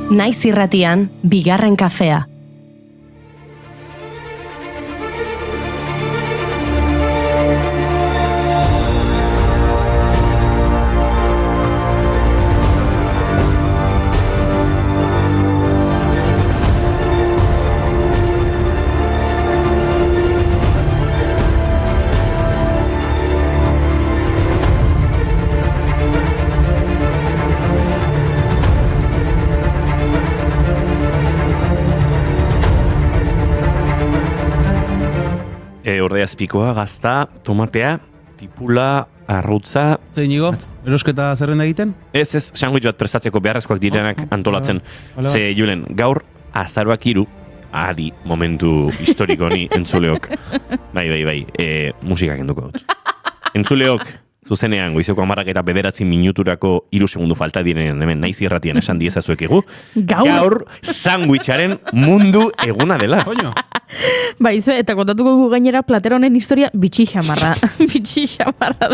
Naiz irratian, bigarren kafea. Ordeazpikoa, gazta, tomatea, tipula, arrautza... Zein igo, erosketa zerrenda egiten? Ez, sandwich bat prestatzeko beharrezkoak direnak antolatzen. Ze, Julen, gaur azaroak 3, adi momentu historiko ni entzuleok. Bai, musika kenduko dut. Entzuleok, zuzenean, goizeko 10 eta 9 minuturako 3 segundu falta direnean hemen naiz irratian esan diezazuek egu. Gaur sandwicharen mundu eguna dela. Koño. Baizu, eta kontatuko gu gainera Platero honen historia bitxi xamarra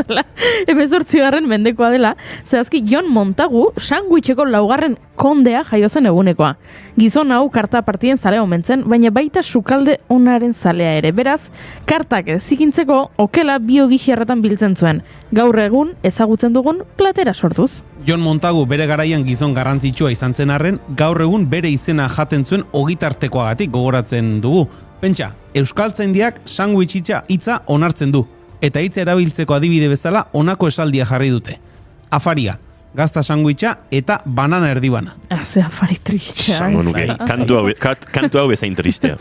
dela. 18. mendekoa dela, zehazki Jon Montagu sandwicheko 2. kondea jaio zen egunekoa. Gizon hau karta partien zale omen zen, baina baita sukalde onaren zalea ere. Beraz, kartak zikintzeko okela biogixerretan biltzen zuen. Gaur egun ezagutzen dugun Platera sortuz. Jon Montagu bere garaian gizon garrantzitsua izan zen arren, gaur egun bere izena jaten zuen ogitartekoagatik gogoratzen dugu. Pentsa, euskaltzaindiak sandwich hitza onartzen du, eta hitza erabiltzeko adibide bezala honako esaldia jarri dute. Afaria, gazta sandwicha eta banana erdibana. Ze afari tristea. Zango nuke, kantu hau bezain tristea.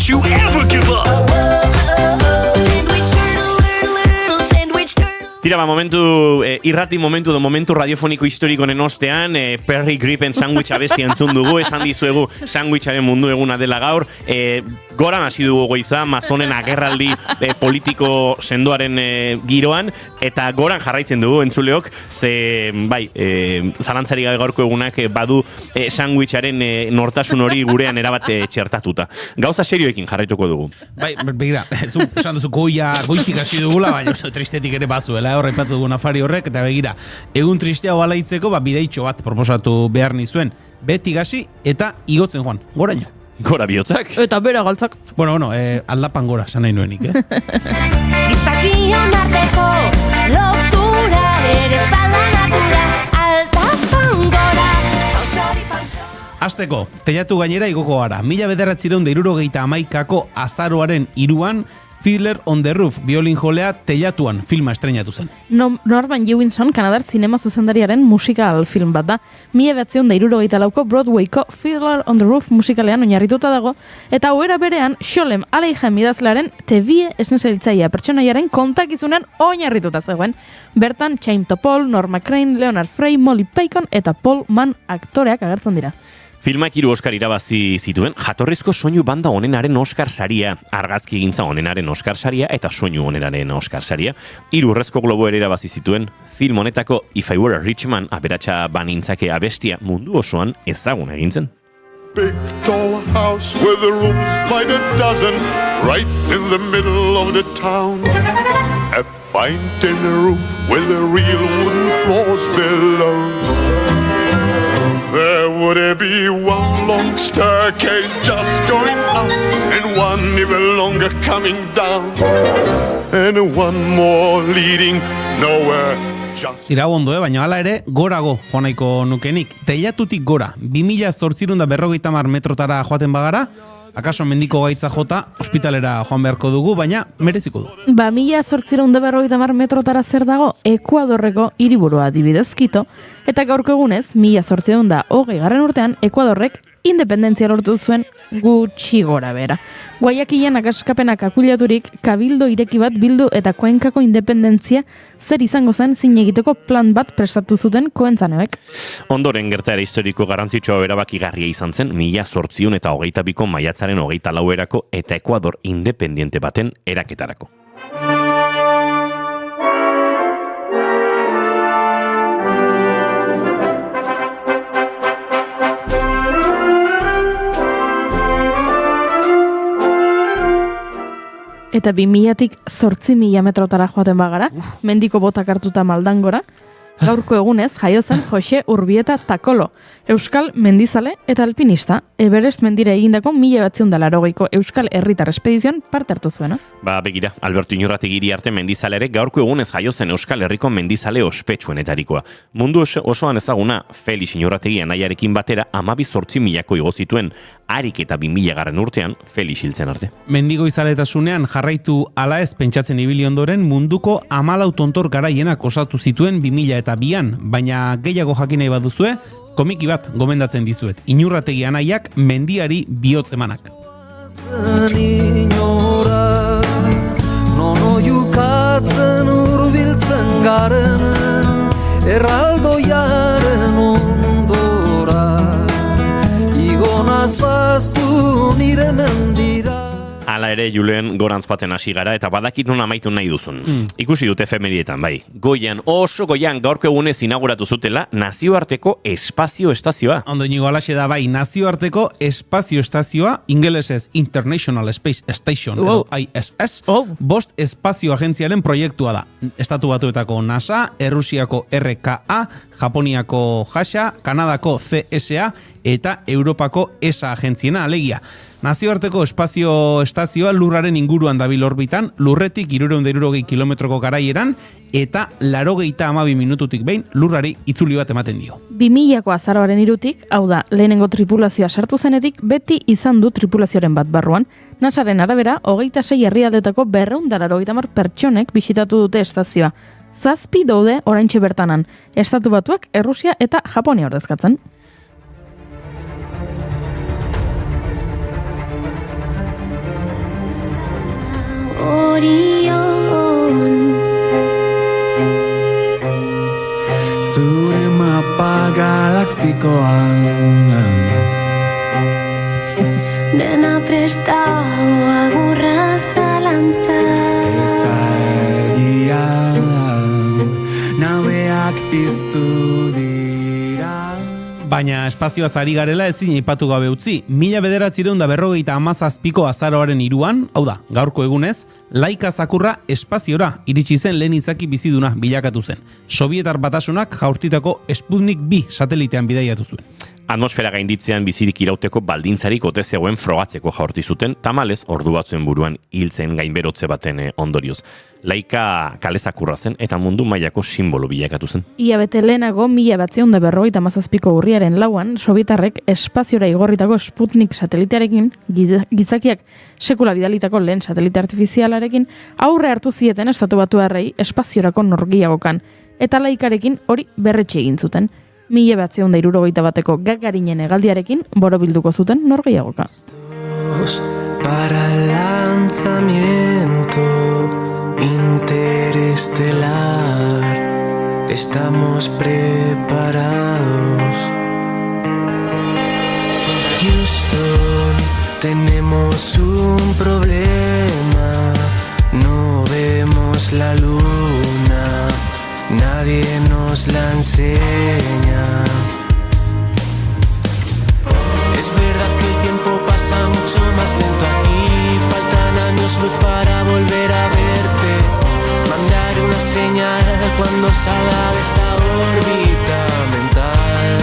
You ever give up. Tira, momentu, irrati momentu do momentu radiofoniko historikonen ostean, Perry Gripen sandwich abesti entzun dugu, esan dizuegu sandwicharen mundu eguna dela gaur, goran hasi dugu goiza, mazonen agerraldi politiko sendoaren giroan, eta goran jarraitzen dugu entzuleok, ze, bai, zalantzari gabe gaurko egunak badu sandwicharen nortasun hori gurean erabate txertatuta. Gauza serioekin jarraituko dugu. Bai, begira, esan duzu goitik hasi dugula, baina tristetik ere bazuela, horreipatu dugun afari horrek, eta begira, egun tristea hoala hitzeko, bideitxo bat proposatu behar nizuen, beti gasi eta igotzen joan, goraino. Gora bihotzak? Eta bera galtzak. Bueno, aldapan gora, sanai nuenik, Gizakion arteko lotura ere zala natura, aldapan gora, pausori. Hasteko, teilatu gainera igoko gara. 1971ko azaroaren 3 Fiddler on the Roof, biolin jolea teilatuan filma estreinatu zen. Norman Jewison, Kanadar zinema zuzendariaren musikal film bat da. 1974ko Broadwayko Fiddler on the Roof musikalean oinarrituta dago, eta hauera berean Xolem Aleichem idazlearen Tevie esnesaritzaia pertsonaiaren kontakizunean oinarrituta zegoen. Bertan Chaim Topol, Norma Crane, Leonard Frey, Molly Payton eta Paul Mann aktoreak agertzen dira. Filmak 3 Oscar irabazi zituen, jatorrizko soinu banda onenaren Oscar saria, argazki egintza onenaren Oscar saria eta soinu onenaren Oscar saria. 3 Urrezko Globo ere irabazi zituen, film honetako If I Were a Rich Man aberatsa banintzake abestia mundu osoan ezagun egin zen. Big tall house with the rooms by the dozen, right in the middle of the town. A fine tin roof with the real wooden floors below. There would be one long staircase just going up, and one even longer coming down, and one more leading nowhere. Irago ondo, baina hala ere, gorago joanaiko nukenik. Teilatutik gora, 2850 metrotara joaten bagara, akaso mendiko gaitza jota, ospitalera joan beharko dugu, baina mereziko du. 1850 metrotara zer dago, Ekuadorreko hiriburua adibidez Quito, eta gaurko egunez, 1820 urtean, Ekuadorrek independentzia lortu zuen gutxi gora bera. Guayakilen akaskapenak akulaturik, kabildo ireki bat bildu eta Kuenkako independentzia zer izango zen zin egiteko plan bat prestatu zuten koentzaneoek. Ondoren gertaera historiko garrantzitsua erabakigarria izan zen 1822 maiatzaren 24erako eta Ekuador independiente baten eraketarako. Eta 2000-tik 8.000 metrotara joaten bagara, mendiko botak hartuta Maldangora, gaurko egunez jaio zen Jose Urbieta Takolo, euskal mendizale eta alpinista, Everest mendire egindako 1980ko euskal herritar espedizioan parte hartu zuena. Begira, Alberto Iñurrategiri arte mendizale ere gaurko egunez jaio zen Euskal Herriko mendizale ospetsuenetarikoa. Mundu osoan ezaguna Felix Iñurrategi anaiarekin batera 12.000ko igo zituen, harik eta 2000 urtean Felix hiltzen arte. Mendigo izaletasunean jarraitu ala ez pentsatzen ibili ondoren munduko 14 tontor garaienak osatu zituen 2002an, baina gehiago jakin nahi baduzue, komiki bat gomendatzen dizuet. Iñurrategi anaiak mendiari bihotz emanak. Nono jukatzen urbiltzen garen, erraldoiaren ondora, igona zazu nire mendira. Hala ere, Julen, gorantz baten hasi gara, eta badakit non amaitu nahi duzun. Ikusi dute efemerietan, bai. Goian, oso goian, gaurko egunez inauguratu zutela nazioarteko espazio estazioa. Ondo inigo alaxe da, bai, nazioarteko espazio estazioa, ingelesez International Space Station, edo ISS, bost espazio agentziaren proiektua da. Estatu Batuetako NASA, Errusiako RKA, Japoniako JAXA, Kanadako CSA, eta Europako ESA agentziena alegia. Nazioarteko espazio estazioa lurraren inguruan dabil orbitan, lurretik 360 kilometroko garaieran, eta 82 minututik behin lurrari itzuli bat ematen dio. 2000ko azaroaren 3tik, hau da, lehenengo tripulazioa sartu zenetik, beti izan du tripulazioaren bat barruan. NASAren arabera, 26 herrialdetako 280 pertsonek bisitatu dute estazioa. 7 daude oraintxe bertanan, Estatu Batuak, Errusia eta Japonia ordezkatzen. Orion Zure mapa galaktikoan dena prestau agurra zalantza eta egian nabeak piztu dira. Baina espazioaz ari garela ezin aipatu gabe utzi. 1957ko azaroaren 3an, hau da, gaurko egunez, Laika zakurra espaziora iritsi zen lehen izaki biziduna bilakatu zen. Sobietar Batasunak jaurtitako Sputnik 2 satelitean bidaiatu zuen. Atmosfera gainditzean bizirik irauteko baldintzarik ote zegoen frogatzeko jaurti zuten, tamalez ordu batzuen buruan hiltzen gainberotze baten ondorioz. Laika kalezakurra zen eta mundu mailako simbolo bilakatu zen. Ia bete lehenago 1957ko urriaren 4an, sobietarrek espaziora igorritako Sputnik satelitearekin, gizakiak sekula bidalitako lehen satelite artifizialarekin, aurre hartu zieten Estatu Batuarrei espaziorako norgehiagokan, eta Laikarekin hori berretxe egin zuten. 1961ko Gagarinen hegaldiarekin borobilduko zuten norgehiagoka. Para el lanzamiento interestelar estamos preparados. Houston, tenemos un problema, no vemos la luna. Nadie nos la enseña. Es verdad que el tiempo pasa mucho más lento aquí. Faltan años luz para volver a verte. Mandar una señal cuando salga de esta órbita mental.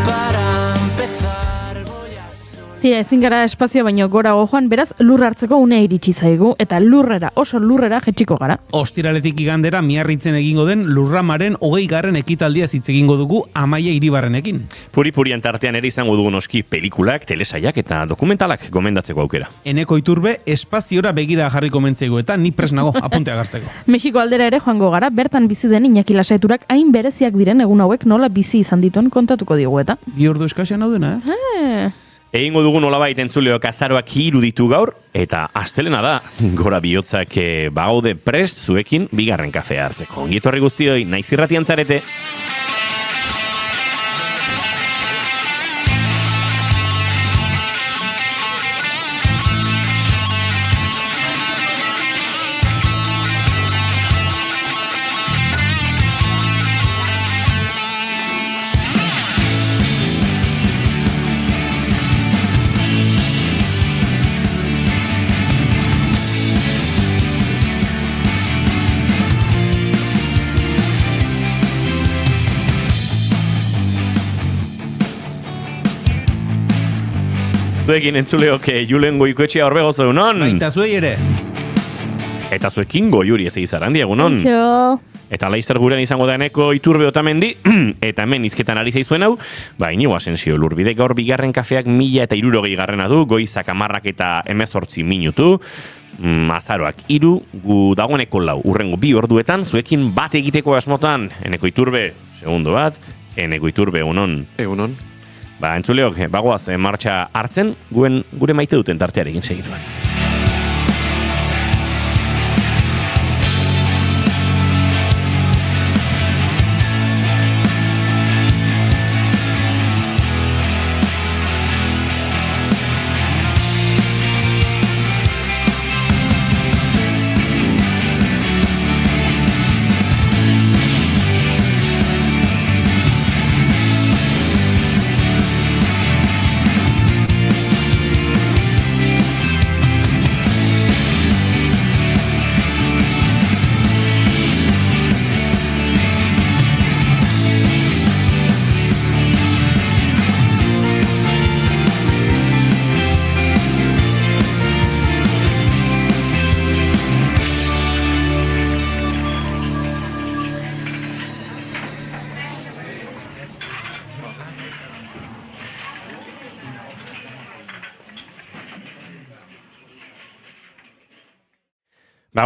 Para empezar voy a soñar. Tira, ezin gara espazioa baino gorago joan, beraz lur hartzeko unea iritsi zaigu, eta lurrera, oso lurrera jetxiko gara. Ostiraletik igandera Miarritzen egingo den Lurramaren 20. ekitaldia hitz egingo dugu Amaia Iribarrenekin. Puri-purian tartean ere izango dugu noski pelikulak, telesaiak eta dokumentalak gomendatzeko aukera. Eneko Iturbe espaziora begira jarri komentzeigu eta ni presnago apuntea gartzeko. Mexiko aldera ere joango gara, bertan bizi den Iñaki Lasaiturak hain bereziak diren egun hauek nola bizi izan dituen kontatuko digu eta. 2 ordu eskasean hau dena, Egingo dugu nolabait entzuleok azaroak 3 ditu gaur, eta astelena da, gora bihotzak bagaude prest zuekin bigarren kafea hartzeko. Ongi etorri guztioi, naiz irratian zarete. Zuekin entzuleok Julen Goikoetxea Orbegozo egunon. Baita zuei ere. Eta zuekin Goiuri ez egizarandi egunon. Eta laizter gurean izango da Eneko Iturbe Otamendi, eta hemen izketan ari zaizuen hau, Inigo Asensio Lurbide gaur bigarren kafeak 1060 garrena du, goizak 10 eta 18 minutu, azaroak 3, gu dagoeneko 4, urrengo 2 orduetan, zuekin bat egiteko asmotan, Eneko Iturbe, segundo bat, Eneko Iturbe egunon. Egunon. Entzuleok, bagoaz martxa hartzen, gure maite duten tartearekin segituan.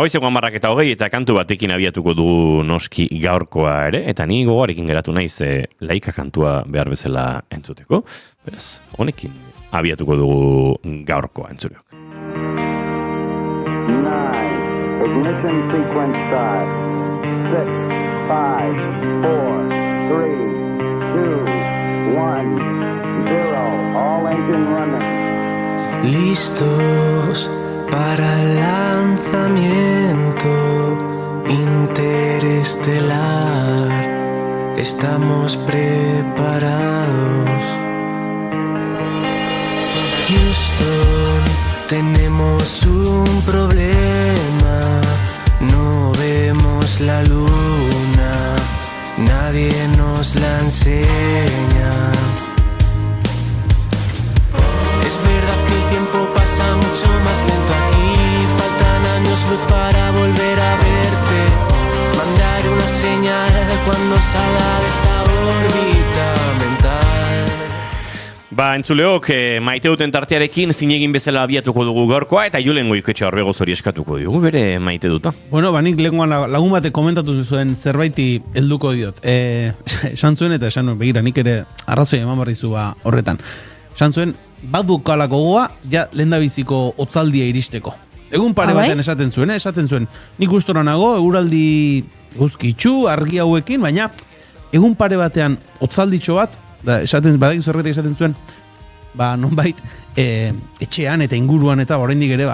Goizeko 10:20 eta kantu batekin abiatuko dugu noski gaurkoa ere, eta ni gogoarekin geratu naiz laika kantua behar bezala entzuteko. Beraz, honekin abiatuko dugu gaurkoa entzuleok. 9, ignition sequence start. 6, 5, 4, 3, 2, 1, 0. All engine running. Listos para el lanzamiento interestelar, estamos preparados. Houston, tenemos un problema, no vemos la luna, nadie nos la enseña. Es verdad que el tiempo pasa mucho más lento aquí, faltan años luz para volver a verte, mandar una señal cuando salga de esta órbita mental. Entzuleok, maite duten tartearekin zinegin bezala abiatuko dugu gaurkoa, eta Julen Goikoetxea Orbegozori eskatuko dugu, bere maite duta. Nik lehenkoan lagun batek komentatu zuen zerbaiti helduko diot. Esan zuen eta esan begira, nik ere arrazoi eman barrizu horretan. Esan zuen, badukalako goa, ja lehendabiziko otzaldia iristeko. Egun pare batean esaten zuen, nik gustora nago, eguraldi guzkitzu, argi hauekin, baina egun pare batean otzalditxo bat, badakizu horretak esaten zuen, nonbait, etxean eta inguruan eta oraindik ere,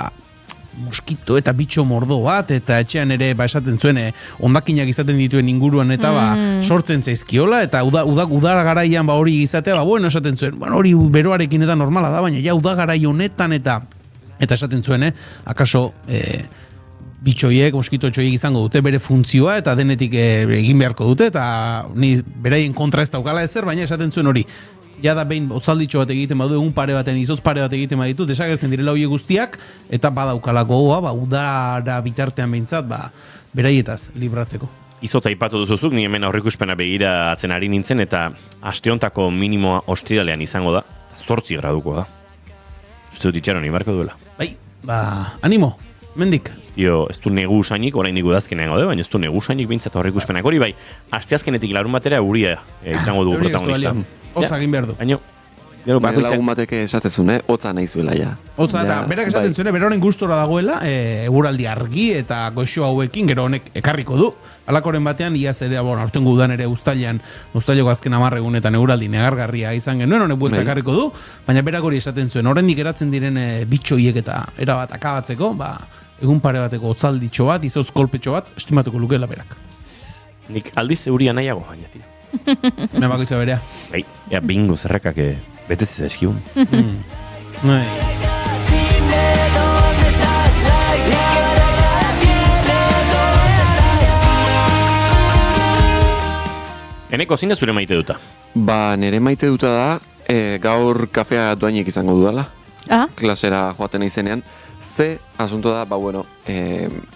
moskito eta bitxo mordo bat, eta etxean ere esaten zuen ondakinak izaten dituen inguruan eta sortzen zaizkiola, eta udara garaian hori izatea, esaten zuen, hori beroarekin eta normala da, baina ja udagarai honetan eta esaten zuen, akaso bitxoiek, moskitotxoiek izango dute bere funtzioa eta denetik egin beharko dute, eta ni beraien kontra ez daukala ezer, baina esaten zuen hori, jada behin otzalditxo bat egiten badu, egun pare baten, izoz pare bat egiten baditu, desagertzen direla hoiek guztiak, eta badaukalako goa, udara bitartean behintzat, beraietaz libratzeko. Izotza aipatu duzuzuk, ni hemen aurrikuspena begira atzen ari nintzen, eta asteontako minimoa ostiralean izango da, 8 gradukoa da. Uste dut itxaron imarko duela. Bai, animo, mendik. Ez du negu usainik, orain udazkenean gaude, baina ez du negu usainik bintzat aurrikuspenak hori, bai, asteazkenetik larun batera euria izango dugu protagonista. Hotza egin behar du. Baina, Nire lagun bateke esatezun, hotza nahi zuela, ja. Hotza, eta berak esaten zuen, bera honen gustora dagoela, eguraldi argi eta goxo hauekin, gero honek ekarriko du. Alakoren batean, iaz ere, aurtengo udan ere uztaileko azken 10 egunetan eguraldi negargarria izan genuen, honek buelta ekarriko du, baina berak hori esaten zuen, oraindik geratzen diren bitxoiek eta erabat akabatzeko, egun pare bateko hotzalditxo bat, izotz kolpetxo bat, estimatuko lukeela berak. Nik aldiz euria nahiago, baina tira. Nebako izan berea. Bai, bingo zerrakak betetzez eskiun. Bai. Eneko, zine zure maite duta? Nire maite duta da, gaur kafea doainik izango dudala. Klasera joaten izenean. Asunto da,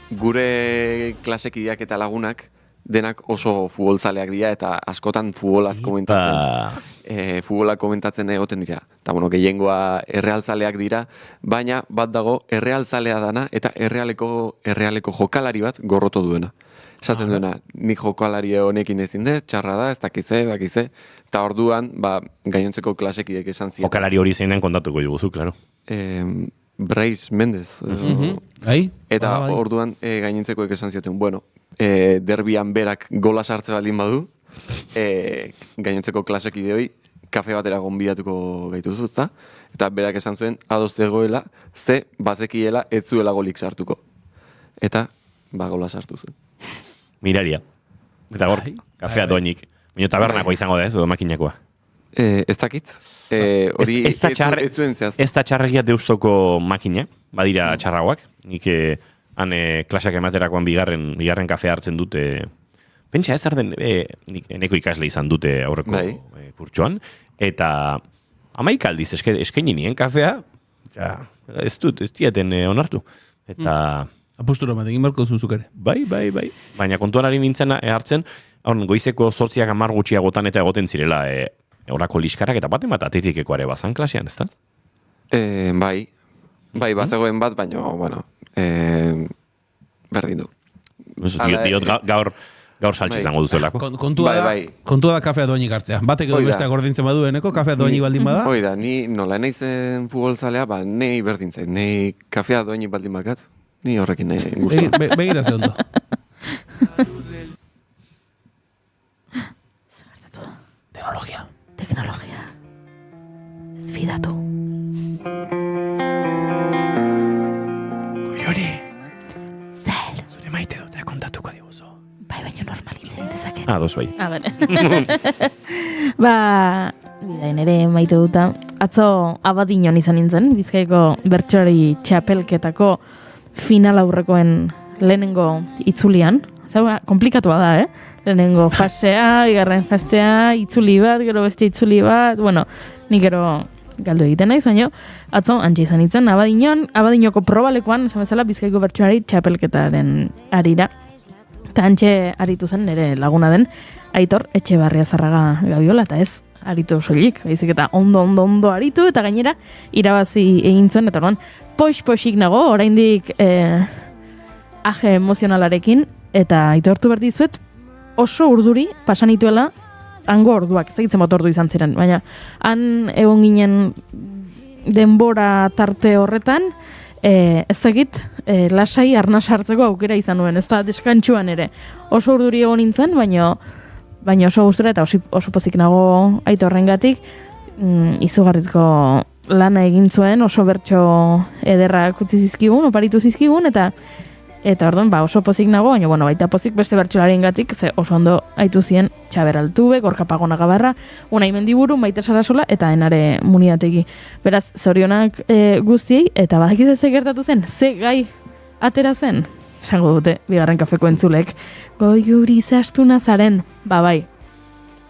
gure klasekideak eta lagunak denak oso futbolzaleak dira eta askotan futbolaz komentatzen. Futbolak komentatzen egoten dira. Eta gehiengoa errealzaleak dira, baina bat dago errealzalea dana eta errealeko jokalari bat gorroto duena. Esaten duena, nik jokalari honekin ezin dut, txarra da, ez dakize, eta orduan, gainontzeko klasekidek esan ziren. Jokalari hori zeinen kontatuko diguzu, klaro. Brais Mendez. Eta orduan gainentzekoek esan zioten, derbian berak gola sartze baldin badu, gainentzeko klasekideoi kafe batera gonbidatuko gaituzuzta, eta berak esan zuen ados zegoela, bazekiela ez zuela golik sartuko. Eta, gola sartu zuen. Miraria. Eta gor, kafea doainik. Baina tabernako izango da ez, edo makinakoa. Ez dakit. Hori ez zuen zehaztu. Ez da txarregia deustoko makina, badira txarragoak. Nik han klaseak ematerakoan bigarren kafea hartzen dute. Pentsa ez arden, eneko ikasle izan dute aurreko kurtsoan. Eta 11 aldiz eskaini nien kafea, ez diaten onartu. Eta apustura bat egin barko zuzuk ere. Bai. Baina kontuan ari nintzen hartzen, goizeko 8 10 gutxiagotan eta egoten zirela orako liskarak eta baten bat atetikeko ere bazan klasean, ez da? Bai, bazegoen bat, baina, berdin du. Diot gaur saltxe izango duzuelako. Kontua da kafea doainik hartzea. Batek edo besteak ordintzen badu eneko, kafea doainik baldin bada? Oida, ni nola naizen futbolzalea, nei berdin zait. Nei kafea doainik baldin bakat. Ni horrekin nahi guztu. Begira ze ondo. Teknologia. Ez fidatu. Koiori. Zer. Zure maite dut, kontatuko diguzu. Bai, baina normalitzen dezaken. Dos bai. Nere maite duta. Atzo Abadiñon izan nintzen, Bizkaiko bertsolari txapelketako final aurrekoen lehenengo itzulian. Komplikatua da, Lehenengo fasea, bigarren fasea, itzuli bat, gero beste itzuli bat, nik gero galdu egiten naiz, baina atzo antxe izan nintzen, Abadiñoko probalekoan, esan bezala, Bizkaiko bertsolari txapelketaren arira. Eta antxe aritu zen, nire laguna den, Aitor Etxebarriazarraga Gabiola, eta ez aritu soilik, baizik eta ondo aritu, eta gainera irabazi egin zuen, eta orduan poix-poixik nago, oraindik aje emozionalarekin, eta aitortu behar dizuet, oso urduri pasanituela hango orduak, ez egitzen bat ordu izan ziren, baina han egon ginen denbora tarte horretan, ez egit lasai arnas hartzeko aukera izan nuen, ez da deskantxuan ere. Oso urduri egon nintzen, baina oso gustura eta oso pozik nago Aitorrengatik, izugarrizko lana egin zuen, oso bertso ederrak utzi zizkigun, oparitu zizkigun, eta orduan, oso pozik nago, baina baita pozik beste bertsolarengatik, ze oso ondo aitu zien Txaber Altube, Gorka Pagona Gabarra, Unai Mendiburu, Maite Sarasola, eta Enare Muniategi. Beraz, zorionak guztiei, eta badakiz ez gertatu zen, ze gai atera zen, esango dute, bigarren kafeko entzulek, goiuri zastuna zaren, bai.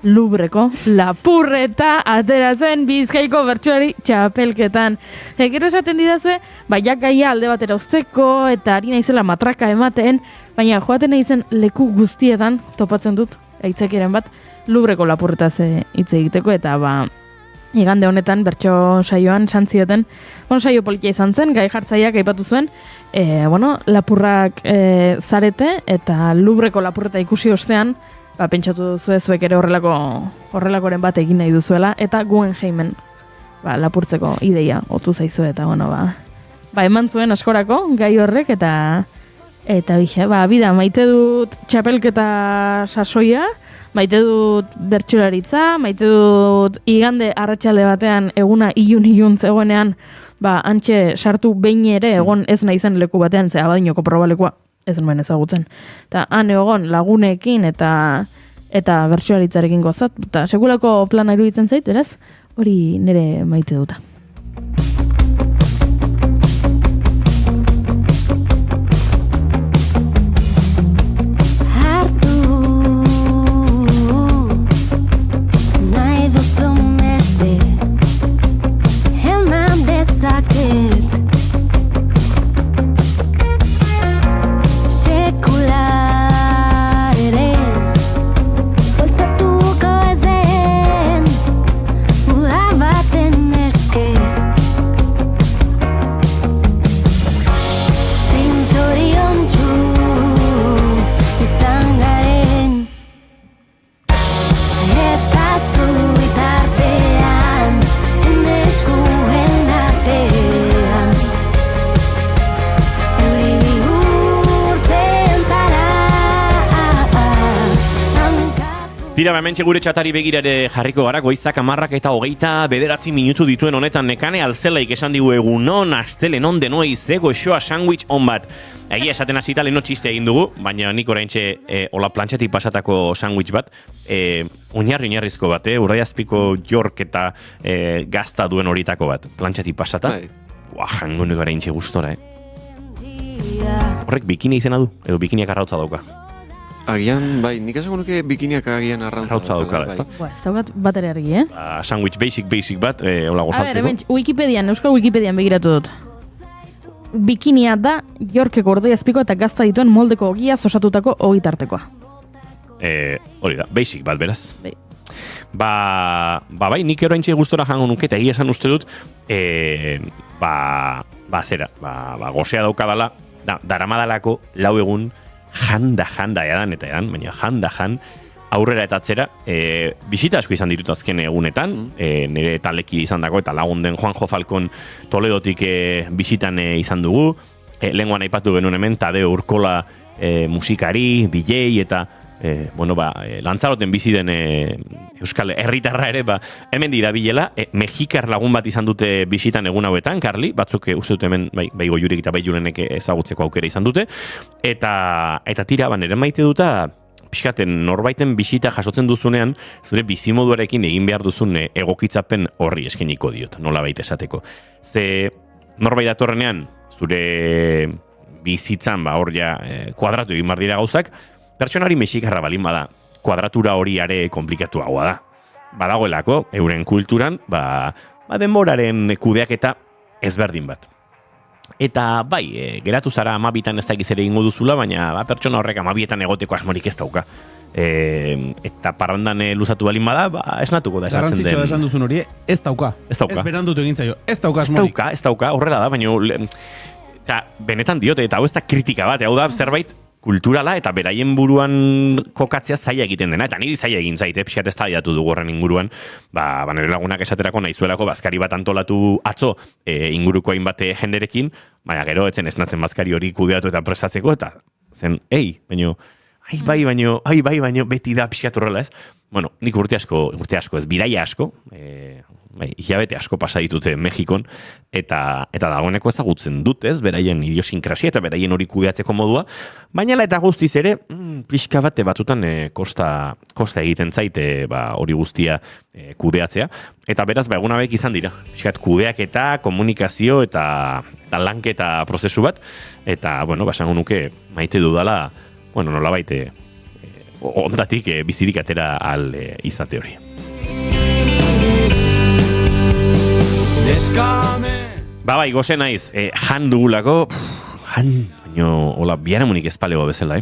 Lubreko lapurreta ateratzen Bizkaiko bertsolari txapelketan. Gero esaten didazue, gaia alde batera uzteko eta ari naizela matraka ematen, baina joaten naizen leku guztietan topatzen dut, aitzakiaren bat, Lubreko lapurretaz hitz egiteko eta igande honetan bertso saioan santzieten, saio politia izan zen, gai jartzaileak aipatu zuen, lapurrak zarete eta Lubreko lapurreta ikusi ostean, pentsatu duzue zuek ere horrelakoren bat egin nahi duzuela, eta Guggenheimen lapurtzeko ideia otu zaizu eta eman zuen askorako gai horrek eta bida, maite dut txapelketa sasoia, maite dut bertsolaritza, maite dut igande arratsalde batean eguna ilun zegoenean, antxe sartu behin ere egon ez naizen leku batean, ze Abadinoko probalekua ez nuen ezagutzen. Eta han egon lagunekin eta bertsolaritzarekin gozat, eta sekulako plana iruditzen zait, beraz, hori nire maite duta. Tira, hementxe gure txatari begirare jarriko gara, goizak 10:29 minutu dituen honetan Nekane Alzelaik esan digu egunon, astelenon denoi ze goxoa sandwich on bat. Egia esaten hasita leheno txiste egin dugu, baina nik oraintxe hola plantxatik pasatako sandwich bat, oinarrizko bat, Urdaiazpiko York eta gazta duen horitako bat, plantxatik pasata. Jango nik oraintxe gustora, Horrek bikini izena du, edo bikiniak arrautza dauka. Agian, nik esango nuke bikiniak agian arrautza daukala, ez da? Ez daukat bat ere argi, Sandwich basic bat, hola gozatzeko. Euskal Wikipedian begiratu dut. Bikinia da Yorkeko Urdaiazpiko eta gazta dituen moldeko ogia osatutako ogitartekoa. Hori da, basic bat, beraz. Bai, nik eraintxe gustora jango nuke, eta egia esan uste dut, gozea daukadala, daramadalako lau egun, janda edan, baina janda aurrera eta atzera, bisita asko izan ditut azken egunetan, nire taleki izan dago, eta lagun den Juanjo Falcon Toledotik bisitan izan dugu, lehenguan aipatu genuen hemen, Tadeo Urkola musikari, DJ, eta Lantzaroten bizi den Euskal Herritarra ere, hemen dira bilela, mexikar lagun bat izan dute bisitan egun hauetan, Karli, batzuk uste dut hemen, bai Goiurik eta bai Julenek ezagutzeko aukera izan dute, eta tira, nire maite duta, pixkaten norbaiten bisita jasotzen duzunean, zure bizimoduarekin egin behar duzun egokitzapen horri eskeniko diot, nola baita esateko. Ze norbait datorrenean, zure bizitzan, hor ja, kuadratu egin behar dira gauzak, pertsonari mexikarra balin bada, kuadratura hori are komplikatuagoa da. Badagoelako, euren kulturan, denboraren kudeaketa ezberdin bat. Eta bai, geratu zara 12 ez dakiz ere ingo duzula, baina pertsona horrek 12etan egoteko asmorik ez dauka. Eta parrandan luzatu balin bada, esnatuko da esatzen den. Garrantzitsua esan duzun hori, ez dauka. Ez berandutu egin zaio, ez dauka asmorik. Ez dauka, horrela da, baina benetan diote, eta hau ez da kritika bat, hau da zerbait kulturala eta beraien buruan kokatzea zaila egiten dena, eta niri zaila egin zaite, pixat ez taliatu dugu horren inguruan, nire lagunak esaterako nahizuelako bazkari bat antolatu atzo inguruko hainbat jenderekin, baina gero etzen esnatzen bazkari hori kudeatu eta prestatzeko, eta zen, baino, beti da pixat horrela ez. Bueno, nik urte asko ez, bidaia asko, hilabete asko pasa ditute Mexikon, eta dagoeneko ezagutzen dut ez, beraien idiosinkrasia eta beraien hori kudeatzeko modua, baina eta guztiz ere, pixka bate batzutan kosta egiten zaite hori guztia kudeatzea, eta beraz, egun hauek izan dira, pixkat kudeak eta komunikazio eta lanketa prozesu bat, eta, esango nuke maite dudala, nola baite, ondatik bizirik atera al izate hori. Bai, goze naiz, jan dugulako, baino, hola, biharamunik ezpalego bezala,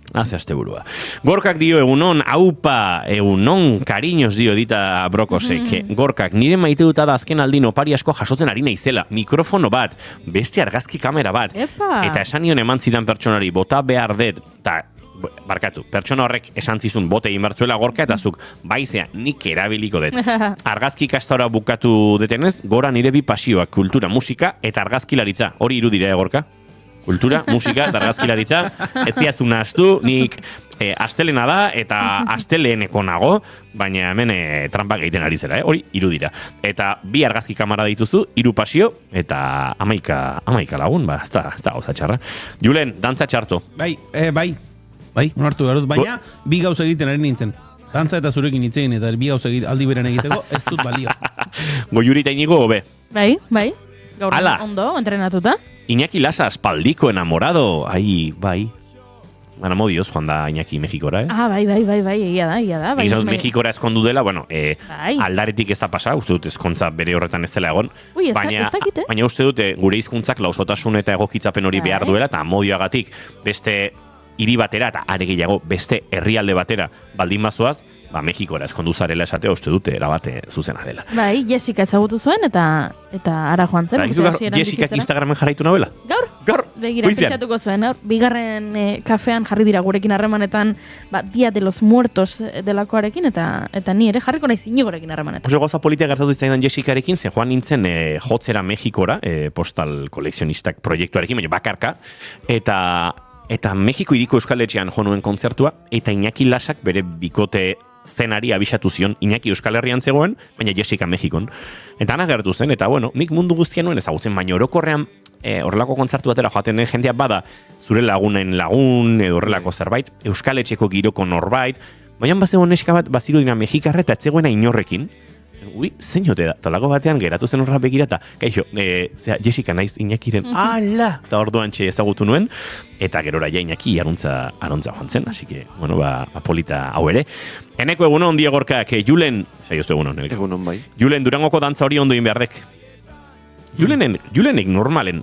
Haze asteburua. Gorkak dio egunon, aupa, egunon, kariños dio dita Brokosek. Gorkak, nire maite duta da azken aldin opari asko jasotzen ari naizela. Mikrofono bat, beste argazki kamera bat. Epa. Eta esan nion eman zidan pertsonari, bota behar dut, eta barkatu, pertsona horrek esan zizun bote egin bertzuela Gorka, eta zuk, baizea, nik erabiliko dut. Argazki ikastora bukatu detenez, gora nire bi pasioak, kultura, musika eta argazkilaritza. Hori irudira, Gorka? Kultura, musika eta argazkilaritza, etziazu nahaztu, nik astelena da eta asteleeneko nago, baina hemen trampak egiten ari zera, hori irudira. Eta bi argazki kamara dituzu, 3 pasio, eta 11 lagun, ez da gauza txarra. Julen, dantza txarto. Bai, onartu behar dut, baina bi gauza egiten ari nintzen. Dantza eta zurekin itzein eta bi gauza aldi beren egiteko, ez dut balio. Goiuri eta Inigo, hobe. Bai. Gaur Ala. ondo, entrenatuta. Iñaki Lasa, espaldiko enamorado. Bai. Modioz, joan da Iñaki Mexikora, Bai, egia da. Bai, Mexikora eskondu dela, Bai. aldaretik ez da pasa, uste dut ezkontza bere horretan ez dela egon. Ui, ez dakit, Baina uste dut gure hizkuntzak lausotasun eta egokitzapen hori behar duela, eta modioagatik beste hiri batera eta are gehiago beste herrialde batera baldin bazoaz, Mexikora eskondu zarela esatea uste dute erabate zuzena dela. Bai, Jessica ezagutu zuen eta ara joan zen. Jessicak Instagramen jarraitu nahuela? Gaur? Begira, pentsatuko zuen. Bigarren kafean jarri dira gurekin harremanetan Dia de los Muertos delakoarekin eta ni ere jarriko naiz Inigorekin harremanetan. Oso goza politia gertatu izan Jessicarekin, ze joan nintzen jotzera Mexikora, postal kolekzionistak proiektuarekin, baina bakarka, eta Mexiko iriko Euskaletxean jo nuen kontzertua, eta Iñaki Lasak bere bikote zenari abisatu zion, Iñaki Euskal Herrian zegoen, baina Jessica Mexikon. Eta ana gertu zen, eta nik mundu guztian nuen ezagutzen, baina orokorrean horrelako kontzertu batera joaten den jendea bada zure lagunen lagun, edo horrelako zerbait, Euskaletxeko giroko norbait, baina bazegoen neska bat bazirudina Mexikarra eta etzegoena inorrekin. Zein jote da, talako batean geratu zen horra begira, eta kaixo, Jessica naiz Iñakiren, ala! Eta orduan txe ezagutu nuen, eta gerora ja Iñaki aruntza joan zen, así que, apolita hau ere. Eneko egunon, Diegorkak, Julen, saiozu egunon, Egunon, bai. Julen, Durangoko dantza hori ondo inbeharrek. Julenek normalen,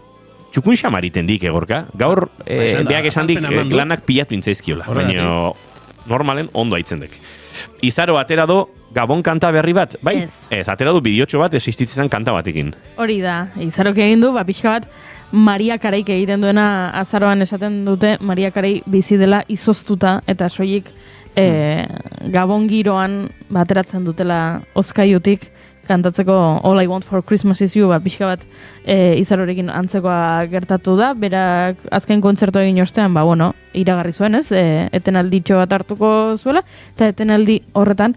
txukun xamariten dik, Egorka, gaur, beak esan dik, lanak pilatu intzaizkiola, baina normalen ondo haitzen dek. Izaro, atera do, Gabon kanta berri bat, bai? Ez, atera du bideotxo bat existitzen kanta batekin. Hori da, Izarok egin du, pixka bat, Maria Karaik egiten duena azaroan esaten dute, Maria Karai bizi dela izoztuta, eta soilik Gabon giroan bateratzen dutela Ozkaiutik, kantatzeko All I Want for Christmas is You, pixka bat Izarorekin antzekoa gertatu da, berak azken kontzertu egin ostean, iragarri zuen ez, etenalditxo bat hartuko zuela, eta etenaldi horretan,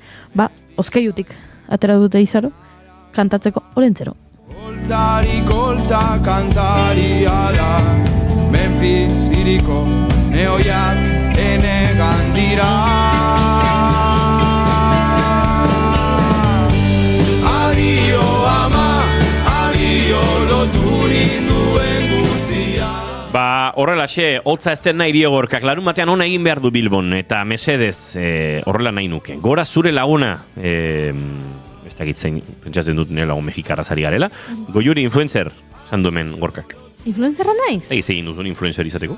Ozkaiutik atera dute Izaro, kantatzeko olentzero. Koltzari koltza kantari ala, Memphis iriko neoiak enegan dira. Adio ama, adio loturin duen guzia. Horrelaxe, hotza ez den nahi Diegorkak, larun batean ona egin behar du Bilbon, eta mesedez horrela nahi nuke. Gora zure laguna, ez dakitzen, pentsatzen dut nire lagun mexikarra zari garela, Goiuri influencer, sandu hemen Gorkak. Influencerra naiz? Egin duzun influencer izateko?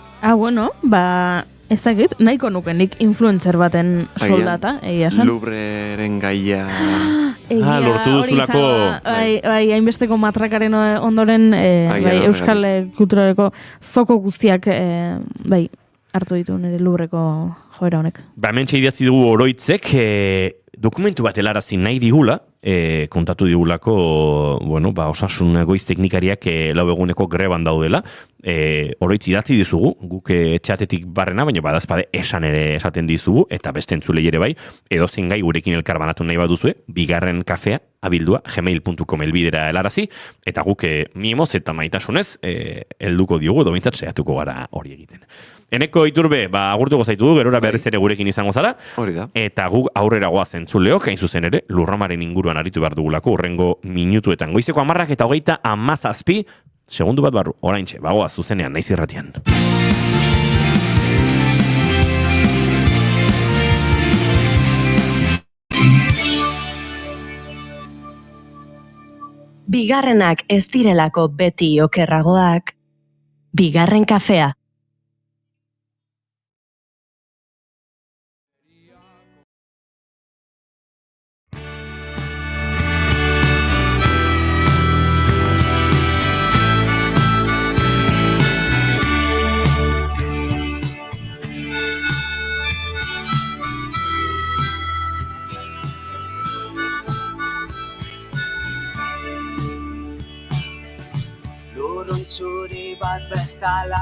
Ez dakit, nahiko nuke nik influencer baten soldata, egia esan. Lubreren gaia... lortu duzulako... Hainbesteko matrakaren ondoren, Euskal Kulturareko zoko guztiak, hartu ditu nire Lubreko joera honek. Hementxe idatzi dugu oroitzek, dokumentu bat helarazi nahi digula, kontatu digulako, osasun goiz teknikariak lau eguneko greban daudela, oroitz idatzi dizugu, guk txatetik barrena, baina badazpade esan ere esaten dizugu, eta beste entzulei ere bai, edozein gai gurekin elkarbanatu nahi baduzue, bigarren kafea, abildua, gmail.com elbidera helarazi, eta guk mimoz eta maitasunez, helduko diogu, edo bintzat sehatuko gara hori egiten. Eneko Iturbe, agurtuko zaitu du, gerora berriz ere gurekin izango zara, hori da. Eta guk aurrera goaz entzuleok, hain zuzen ere, lurramaren inguruan aritu behar dugulako, urrengo minutuetan. Goizeko 10:27, segundu bat barru, oraintxe, bagoaz zuzenean, naiz irratian. Bigarrenak ez direlako beti okerragoak. Bigarren kafea. Txuri bat bezala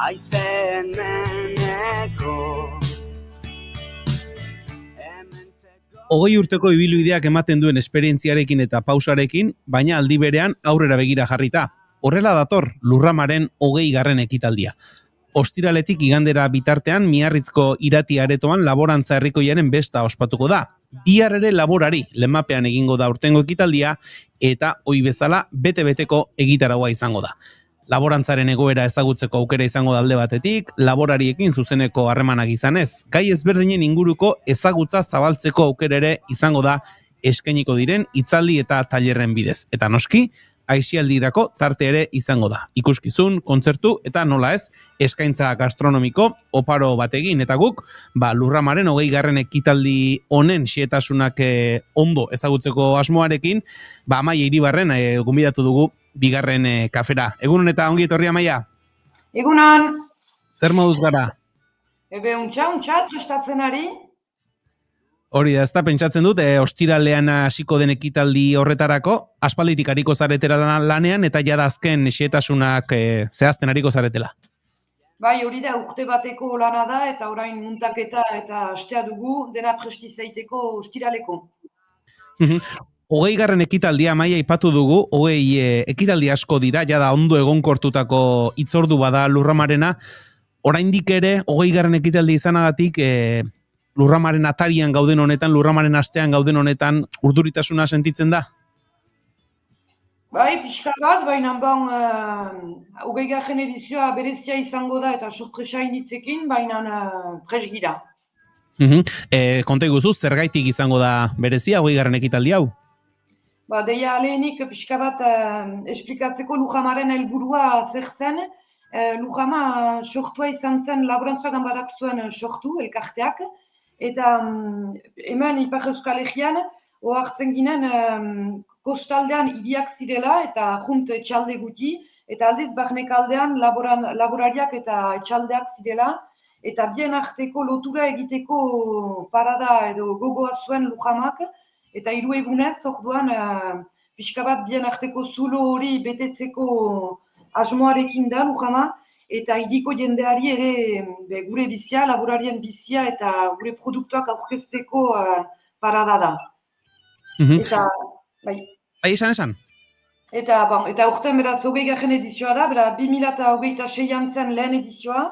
aizen meneko 20 urteko ibilbideak ematen duen esperientziarekin eta pausarekin, baina aldi berean aurrera begira jarrita. Horrela dator Lurramaren 20. ekitaldia. Ostiraletik igandera bitartean Miarritzko irati aretoan laborantza herrikoiaren besta ospatuko da. Bihar ere laborari lemapean egingo da urtengo ekitaldia eta ohi bezala bete-beteko egitaragoa izango da. Laborantzaren egoera ezagutzeko aukera izango da alde batetik, laborariekin zuzeneko harremanak izanez, gai ezberdinen inguruko ezagutza zabaltzeko aukera ere izango da eskainiko diren hitzaldi eta tailerren bidez. Eta noski, aisialdirako tarte ere izango da. Ikuskizun, kontzertu eta nola ez, eskaintza gastronomiko oparo bategin eta guk, Lurramaren 20. ekitaldi honen xietasunak ondo ezagutzeko asmoarekin, Amaia Iribarren gonbidatu dugu bigarren kafera. Egunon eta ongi etorri Amaia? Egunon! Zer moduz gara? Untxa, prestatzen ari. Hori da, ez da, pentsatzen dut, ostiralean hasiko den ekitaldi horretarako, aspalditik hariko zaretela lanean, eta jada azken xietasunak zehazten hariko zaretela. Bai, hori da, urte bateko lana da, eta orain muntaketa eta astea dugu, dena prestizaiteko ostiraleko. 20. ekitaldia Amaia aipatu dugu, 20 ekitaldi asko dira, jada ondo egonkortutako hitzordu bada Lurramarena, oraindik ere 20. ekitaldi izanagatik, Lurramaren atarian gauden honetan, Lurramaren astean gauden honetan, urduritasuna sentitzen da? Bai, pixka bat, baina 20. edizioa berezia izango da eta sorpresa inditzekin, baina pres gira. Konta iguzu, zergaitik izango da berezia 20. ekitaldi hau? Deia lehenik pixka bat esplikatzeko Lurramaren helburua zer zen. Lurrama sortua izan zen laborantza ganbarak zuen sortu, elkarteak. Eta hemen Ipar Euskal Herrian, ohartzen ginen kostaldean hiriak zirela eta junt etxalde guti, eta aldiz barnek aldean laborariak eta etxaldeak zirela, eta bien arteko lotura egiteko parada edo gogoa zuen Lurramak, eta 3 egunez, orduan pixka bat bien arteko zulo hori betetzeko asmoarekin da Lurrama, eta hiriko jendeari ere gure bizia, laborarien bizia eta gure produktuak aurkezteko parada da. Eta, bai. Esan? Eta urten beraz 20. edizioa da, 2026an zen lehen edizioa,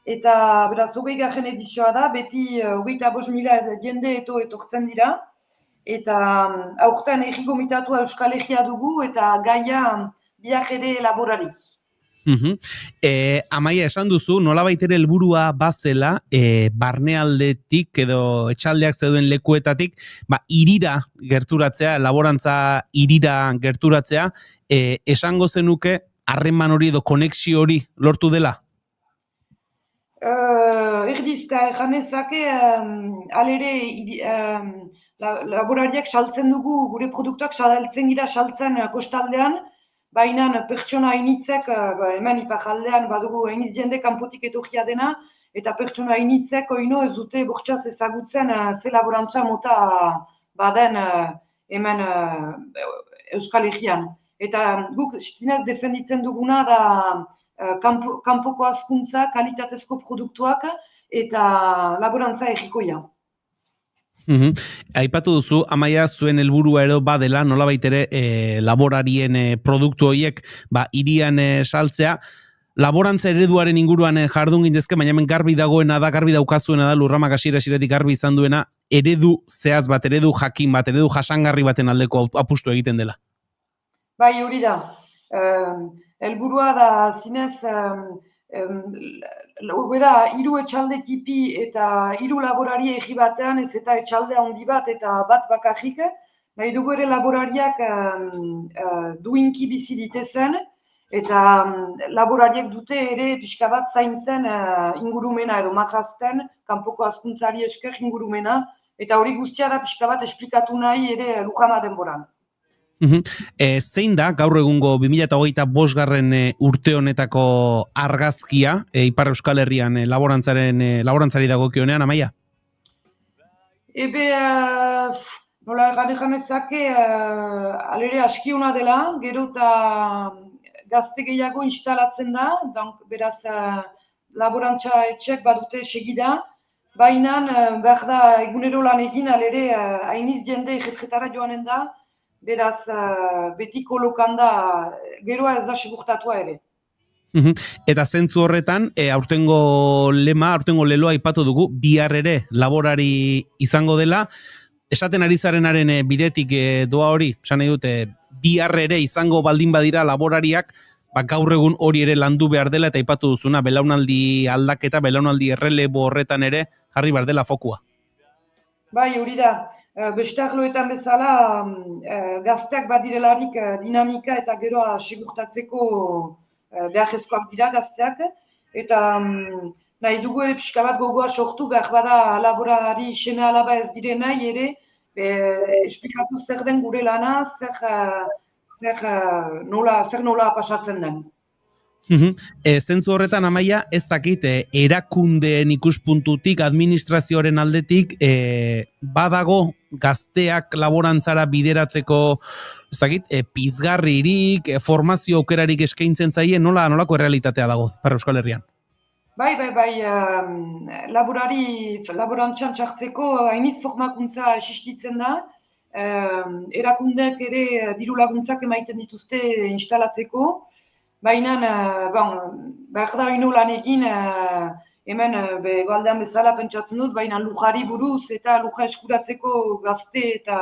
eta beraz 20. edizioa da, beti 25.000 jende etortzen dira, eta aurten errikomitatua Euskal Herria dugu, eta gaia biak ere laborari. Amaia, esan duzu, nolabait ere helburua bazela, barnealdetik edo etxaldeak zeuden lekuetatik, irira gerturatzea, laborantza irira gerturatzea, esango zenuke harreman hori edo konexio hori lortu dela? Erdizka, janezake, alere laborariak saltzen dugu, gure produktuak saltzen gira saltzen kostaldean, baina pertsona hainitzek, hemen iparaldean badugu hainitz jende kanpotik etorria dena, eta pertsona hainitzek oino ez dute bortxaz ezagutzen ze laborantza mota baden hemen Euskal Herrian. Eta guk zinez defenditzen duguna da kanpoko hazkuntza, kalitatezko produktuak eta laborantza herrikoia. Aipatu duzu, Amaia, zuen helburua ero badela, nolabait ere laborarien produktu horiek hirian saltzea. Laborantza ereduaren inguruan jardun gindezke, baina hemen garbi dagoena da, garbi daukazuena da, Lurramak hasieratik garbi izan duena, eredu zehaz bat, eredu jakin bat, eredu jasangarri baten aldeko apustu egiten dela. Bai, hori da. Helburua da zinez, hiru etxalde tipi eta 3 laborari egi batean, ez eta etxalde handi bat eta bat bakarrik, nahi dugu ere laborariak duinki bizi ditezen, eta laborariek dute ere pixka bat zaintzen ingurumena edo majazten, kanpoko hazkuntzari esker ingurumena, eta hori guztia da pixka bat esplikatu nahi ere Lujama denboran. Zein da gaur egungo 2025 urte honetako argazkia Ipar Euskal Herrian laborantzari dagokionean, Amaia? Nola ganezake, alere askiuna dela, gero eta gazte gehiago instalatzen da, beraz laborantza etxek badute segida, baina behar da egunero lan egin, alere hainiz jende egetretara joanen da, beraz betiko lokan da, geroa ez da segurtatua ere. Eta zentzu horretan, aurtengo leloa aipatu dugu, bihar ere laborari izango dela, esaten ari zarenaren bidetik doa hori, esan nahi dute, bihar ere izango baldin badira laborariak, gaur egun hori ere landu behar dela, eta aipatu duzuna, belaunaldi aldaketa, belaunaldi errelebo horretan ere, jarri behar dela fokua. Bai, hori da. Beste arloetan bezala, gazteak badirelarik dinamika eta geroa segurtatzeko beharrezkoak dira gazteak, eta nahi dugu ere pixka bat gogoa sortu, behar bada laborari seme alaba ez dire nahi ere, esplikatu zer den gure lana, zer nola pasatzen den. Zentzu horretan, Amaia, ez dakit, erakundeen ikuspuntutik, administrazioaren aldetik, badago gazteak laborantzara bideratzeko, ez dakit, pizgarririk, formazio aukerarik eskaintzen zaie, nolako errealitatea dago, Ipar Euskal Herrian? Bai, laborantzan txartzeko hainitz formakuntza existitzen da, erakundeak ere diru laguntzak emaiten dituzte instalatzeko, baina, behar da ino lan egin, hemen egoaldean bezala pentsatzen dut, baina lujari buruz eta luja eskuratzeko gazte eta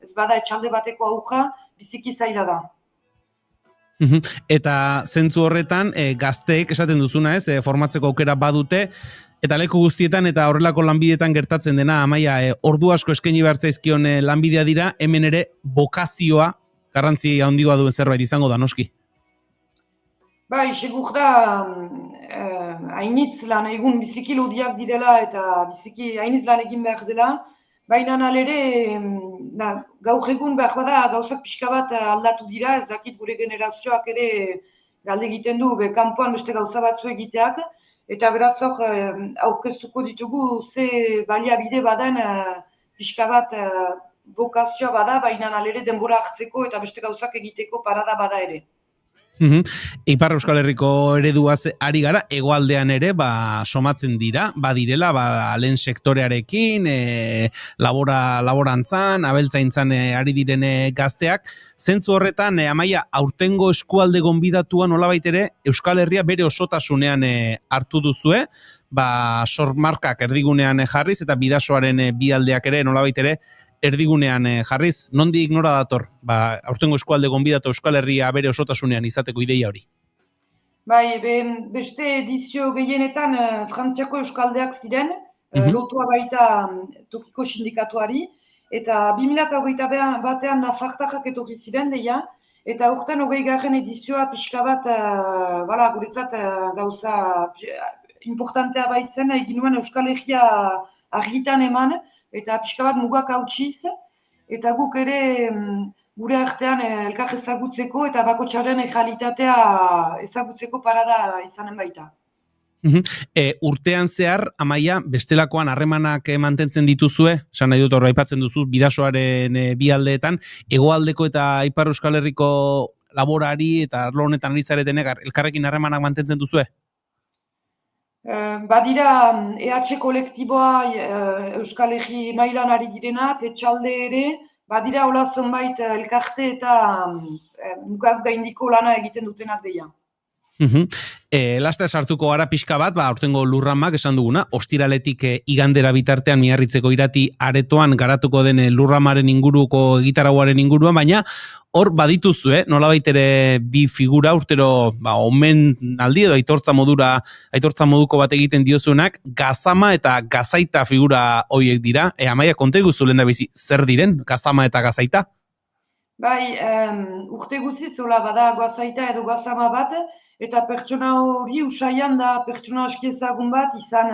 ez bada etxalde bateko auja, biziki zaila da. Eta zentzu horretan, gazteek esaten duzuna ez, formatzeko aukera badute, eta leku guztietan eta horrelako lanbideetan gertatzen dena, Amaia, ordu asko eskaini behar zaizkion lanbidea dira, hemen ere bokazioa garrantzi handigoa duen zerbait izango da, noski? Bai, segur da, hainitz lan egun biziki lodiak direla eta biziki hainitz lan egin behar dela, baina alere, gaur egun behar bada gauzak pixka bat aldatu dira, ez dakit gure generazioak ere galde egiten du, kanpoan beste gauza batzu egiteak, eta beraz hor aurkeztuko ditugu ze baliabide baden pixka bat bokazioa bada, baina alere denbora hartzeko eta beste gauzak egiteko parada bada ere. Ipar Euskal Herriko ereduaz ari gara, hegoaldean ere somatzen dira, badirela lehen sektorearekin, laborantzan, abeltzaintzan ari direne gazteak. Zentzu horretan, Amaia, aurtengo eskualde gonbidatua nolabait ere Euskal Herria bere osotasunean hartu duzue, sormarkak erdigunean jarriz eta bidasoaren bi aldeak ere nolabait ere erdigunean jarriz, nondik nora dator, aurtengo eskualde gonbidatu Euskal Herria bere osotasunean izateko ideia hori? Bai, beste edizio gehienetan Frantziako euskaldeak ziren, lotua baita tokiko sindikatuari, eta 2021 batean Nafartarrak etorri ziren deia, eta urten 20. edizioa pixka bat, guretzat gauza importantea baitzen, egin nuen Euskal Herria argitan eman, eta pixka bat mugak hautsiz, eta guk ere gure artean elkar ezagutzeko eta bakotxaren egalitatea ezagutzeko parada izanen baita. Urtean zehar, Amaia, bestelakoan harremanak mantentzen dituzue, esan nahi dut hor aipatzen duzu, bidasoaren bi aldeetan, hegoaldeko eta Ipar Euskal Herriko laborari eta arlo honetan ari zaretenek elkarrekin harremanak mantentzen duzue? Badira EH kolektiboa Euskal Herri mailan ari direnak, etxalde ere, badira hola zonbait elkarte eta mugaz gaindiko lana egiten dutenak deia. Laster sartuko gara pixka bat, aurtengo lurramak esan duguna, ostiraletik igandera bitartean Miarritzeko irati aretoan garatuko den lurramaren inguruko egitarauaren inguruan, baina hor badituzu, nolabait ere bi figura urtero omen aldi edo aitortza moduko bat egiten diozunak, Gazama eta Gazaita figura horiek dira. Amaia, konta iguzu lehen da bizi, zer diren Gazama eta Gazaita? Bai, urte gutzi zola bada Gazaita edo Gazama bat, eta pertsona hori usaian da pertsona aski ezagun bat, izan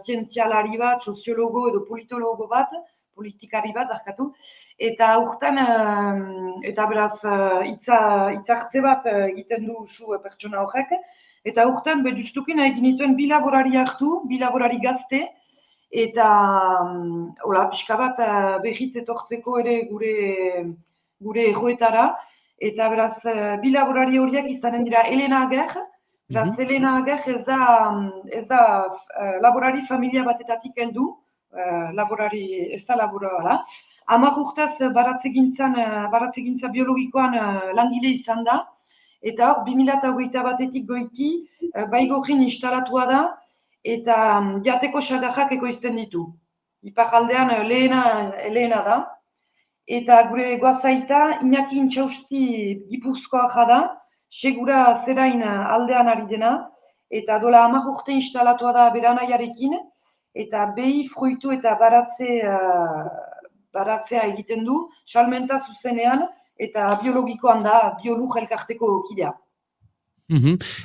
zientzialari bat, soziologo edo politologo bat, politikari bat, barkatu, eta urtean, eta beraz, hitzartze bat egiten du usu pertsona horrek, eta urtean, justukin egin dituen bi laborari hartu, bi laborari gazte, eta pixka bat behitz etortzeko ere gure egoetara, eta beraz, bi laborari horiek izanen dira Elena Ager, beraz Elena Ager ez da laborari familia batetatik heldu, ez da laborala. 10 urtez baratzegintza biologikoan langile izan da, eta hor 2021 batetik goiti Baigorrin instalatua da, eta jateko sagarrak ekoizten ditu. Iparraldean lehena da. Eta gure Gazaita, Iñaki Intxausti Gipuzkoa da, segura zerain aldean ari dena, eta dola 10 urte instalatua da beranaiarekin, eta behi fruitu eta baratzea egiten du, salmenta zuzenean, eta biologikoan da, biolug elkarteko kidea.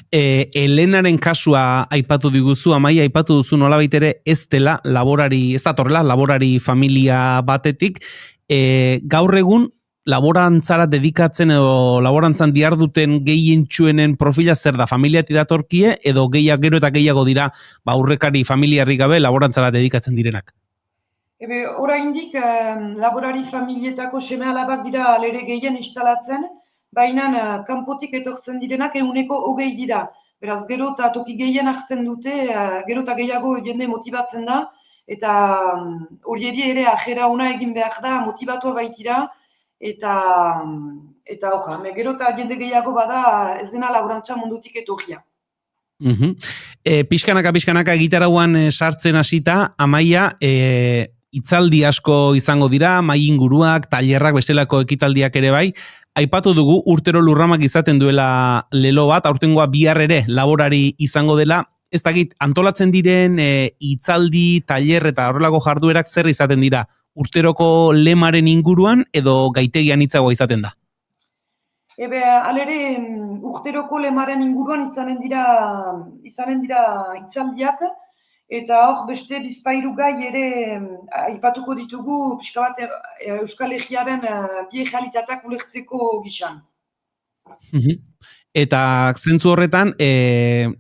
Elenaren kasua aipatu diguzu, Amaia aipatu duzu nolabait ere ez datorrela laborari familia batetik, gaur egun laborantzara dedikatzen edo laborantzan diharduten gehientsuenen profila zer da? Familiati datorkie edo gero eta gehiago dira aurrekari familiarrik gabe laborantzara dedikatzen direnak? Oraindik laborari familietako seme-alabak dira lere gehien instalatzen, baina kanpotik etortzen direnak 120 dira. Beraz, gero eta toki gehien hartzen dute, gero eta gehiago jende motibatzen da, eta horieri ere ajera ona egin behar da, motibatua baitira, eta gero eta jende gehiago bada ez dena laborantza mundutik etorria. Pixkanaka egitarauan sartzen hasita, Amaia, hitzaldi asko izango dira, mahai inguruak, tailerrak, bestelako ekitaldiak ere bai. Aipatu dugu urtero lurramak izaten duela lelo bat, aurtengoa bihar ere laborari izango dela. Ez dakit, antolatzen diren hitzaldi, tailer eta horrelako jarduerak zer izaten dira? Urteroko lemaren inguruan edo gaitegian hitzagoa izaten da? Alere, urteroko lemaren inguruan izanen dira hitzaldiak, eta hor beste bizpairu gai ere aipatuko ditugu pixka bat Euskal Herriaren bi errealitateak ulertzeko gisan. Eta zentzu horretan,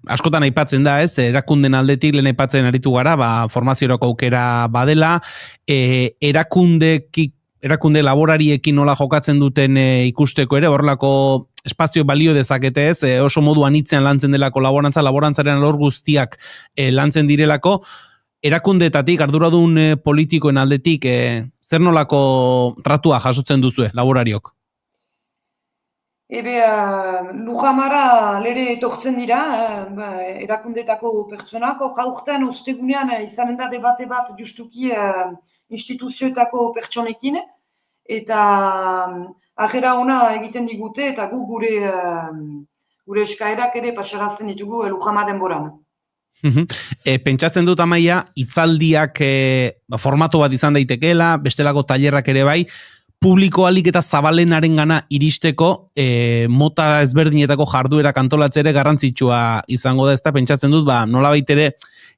askotan aipatzen da, erakunden aldetik lehen aipatzen aritu gara, formaziorako aukera badela, erakunde laborariekin nola jokatzen duten ikusteko ere, horrelako espazio balio dezakete oso modu anitzean lantzen delako laborantzaren alor guztiak lantzen direlako, erakundeetatik, arduradun politikoen aldetik, zer nolako tratua jasotzen duzue, laborariok? Lujamara lere etortzen dira, erakundetako pertsonako, jaurten ostegunean izanen da debate bat justuki instituzioetako pertsonekin, eta ajera ona egiten digute, eta gu gure eskaerak ere pasarazten ditugu Lujama denboran. Pentsatzen dut, Amaia, hitzaldiak formato bat izan daitekeela, bestelako tailerrak ere bai, publiko alik eta zabalenaren gana iristeko mota ezberdinetako jarduerak antolatzea ere garrantzitsua izango da, ezta pentsatzen dut, nolabait ere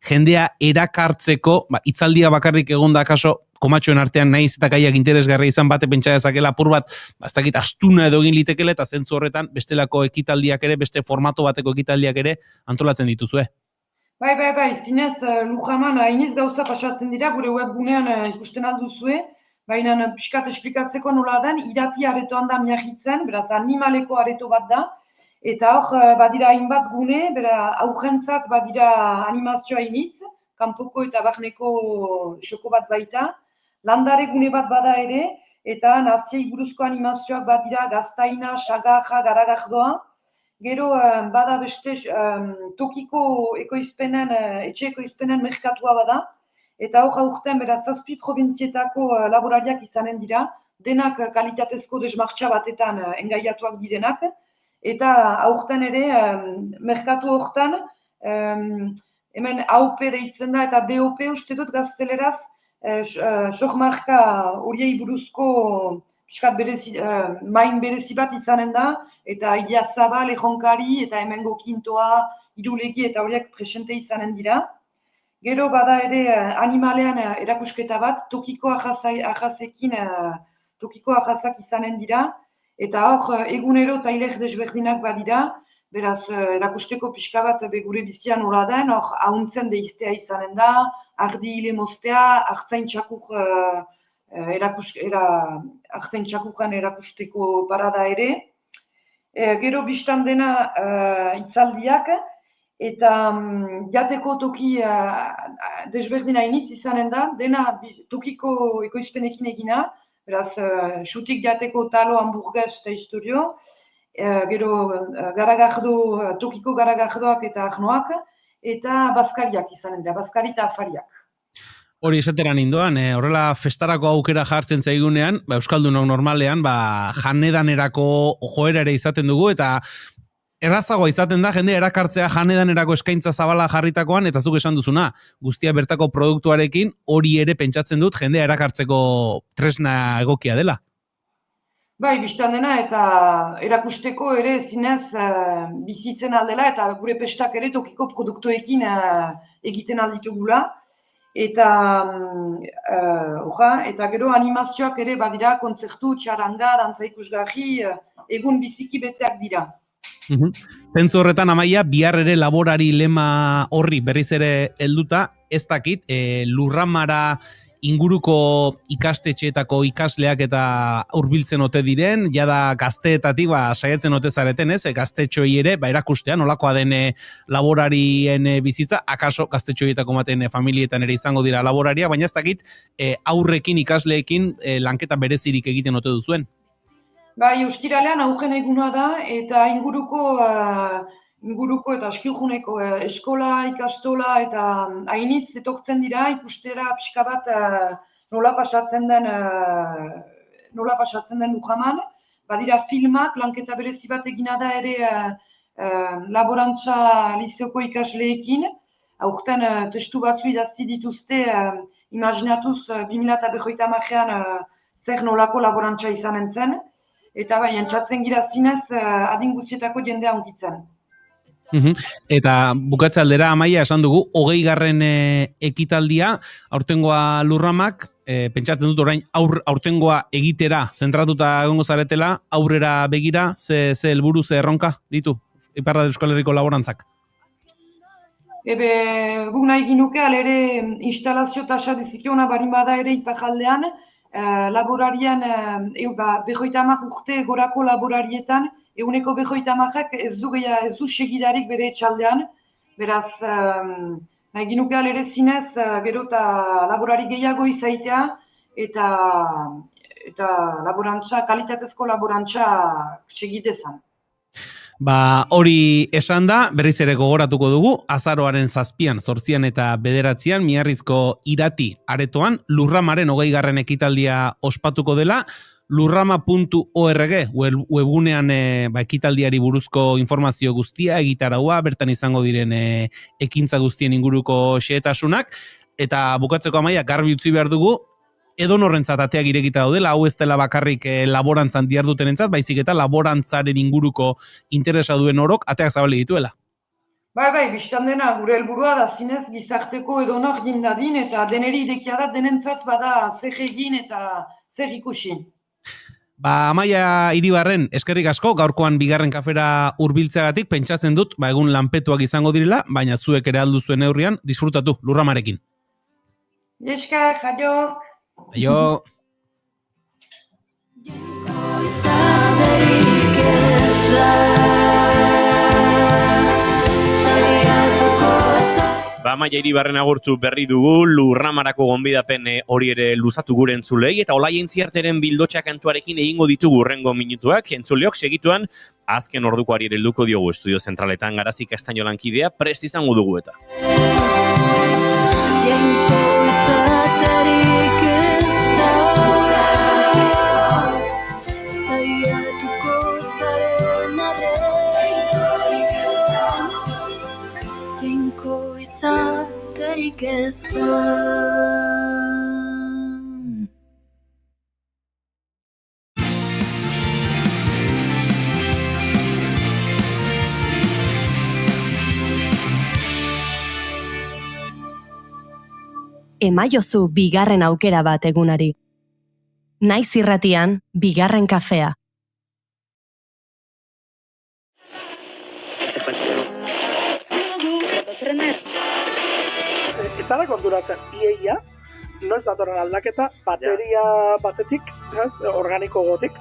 jendea erakartzeko, hitzaldia bakarrik egonda kaso komatxoen artean naiz eta gaiak interesgarria izan bate pentsa dezakela apur bat, ez dakit astuna edo egin litekela eta zentzu horretan bestelako ekitaldiak ere, beste formato bateko ekitaldiak ere antolatzen dituzue. Bai, zinez Lujaman hainiz gauza pasatzen dira, gure webgunean ikusten alduzue, baina pixkat esplikatzeko nola den, irati aretoan da Miarritzen, beraz animaleko areto bat da, eta hor badira hainbat gune, aurrentzat badira animazioa hainitz, kanpoko eta barneko xoko bat baita, landare gune bat bada ere, eta naziei buruzko animazioak badira gaztaina, sagarra, garagardoa, Gero bada beste tokiko ekoizpenen, etxe ekoizpenen merkatua bada, eta hor aurten beraz 7 probintzietako laborariak izanen dira, denak kalitatezko desmartxa batetan engaiatuak direnak, eta aurten ere merkatu hortan, hemen AOP deitzen da eta DOP uste dut gazteleraz, sohmarka horiei buruzko piskat main berezi bat izanen da, eta Idia Zabal, Ejonkari, eta hemengo Kintoa, Irulegi eta horiek presente izanen dira. Gero bada ere animalean erakusketa bat, tokiko ahazak izanen dira, eta hor egunero tailer desberdinak badira, beraz erakusteko pixka bat gure bizian nola den, hor ahuntzen deiztea izanen da, ardi hile moztea, artzain txakukan erakusteko parada ere. Gero biztan dena hitzaldiak, eta jateko toki desberdina initz izanen da, dena tokiko ekoizpenekin egina, beraz, xutik jateko talo, hamburgues eta historio, gero tokiko garagardoak eta arnoak, eta bazkariak izanen da, bazkari eta afariak. Hori esateran indoan, horrela festarako aukera jartzen zaigunean, Euskaldunok normalean, janedanerako joera ere izaten dugu, eta errazagoa izaten da, jende erakartzea janedanerako eskaintza zabala jarritakoan, eta zuk esan duzuna, guztia bertako produktuarekin hori ere pentsatzen dut, jendea erakartzeko tresna egokia dela. Bai, biztan dena, eta erakusteko ere zinez bizitzen aldela, eta gure pestak ere tokiko produktuekin egiten alditugula. Eta gero animazioak ere badira, kontzertu, txaranga, dantza ikusgarri, egun biziki beteak dira. Zentzu horretan, Amaia, bihar ere laborari lema horri berriz ere helduta, ez dakit, Lurramara inguruko ikastetxeetako ikasleak eta hurbiltzen ote diren, jada gazteetatik saiatzen ote zareten, ez? Gaztetxoei ere, erakustea, nolakoa den laborarien bizitza, akaso gaztetxoietako maten familietan ere izango dira laboraria, baina ez dakit aurrekin, ikasleekin lanketa berezirik egiten ote duzuen. Bai, ostiralean aurren eguna da, eta inguruko eta askilguneko eskola, ikastola eta hainitz etortzen dira ikustera pixka bat nola pasatzen den Lujaman. Badira filmak, lanketa berezi bat egina da ere laborantza lizeoko ikasleekin. Aurten testu batzu idatzi dituzte, imaginatuz 2050an zer nolako laborantza izanen zen. Eta bai, entzatzen gira zinez adin guztietako jendea onkitzen. Eta bukatze aldera, Amaia, esan dugu, 20. ekitaldia, aurtengoa Lurramak, pentsatzen dut orain aurtengoa egitera zentratuta egongo zaretela, aurrera begira, ze helburu, ze erronka ditu, Iparralde Euskal Herriko laborantzak? Guk nahi ginuke, alere instalazio tasa dizikiona barin bada ere Iparraldean, laborarien, 50 urte gorako laborarietan, eguneko 50ak ez du segidarik bere etxaldean, beraz, nahi ginuke alere zinez, gero eta laborari gehiago izaitea, eta laborantza, kalitatezko laborantza segidezan. Hori esan da, berriz ere gogoratuko dugu, azaroaren 7, 8 eta 9 Miarrizko Irati aretoan, Lurramaren 20. ekitaldia ospatuko dela, lurrama.org webgunean ekitaldiari buruzko informazio guztia, egitaraua, bertan izango diren ekintza guztien inguruko xehetasunak, eta bukatzeko, Amaia, garbi utzi behar dugu, edonorrentzat ateak irekita daudela, hau ez dela bakarrik laborantzan diardutenentzat, baizik eta laborantzaren inguruko interesa duen orok ateak zabali dituela. Bai, biztan dena, gure helburua da zinez gizarteko edonor gindadin, eta deneri idekia da denentzat bada zer egin eta zer ikusi. Amaia Iribarren, eskerrik asko, gaurkoan 2. kafera hurbiltzeagatik, pentsatzen dut, egun lanpetuak izango direla, baina zuek ere aldu zuen neurrian, disfrutatu Lurramarekin. Esker, jaio! Aio! Amaia Iribarren agurtu berri dugu, Lurramarako gonbidapen hori ere luzatu gure entzulei, eta Olai Entziarteren bildotxa kantuarekin egingo ditugu hurrengo minutuak, entzuleok segituan, azken ordukoari ere helduko diogu estudio zentraletan Garazi Castaño lankidea prest izango dugu eta. Izaterik ezan. Emaiozu bigarren aukera bat egunari. Naiz irratian, bigarren kafea. Zara konturatzen, iaia, noiz datorren aldaketa, bateria batetik, organiko gotik,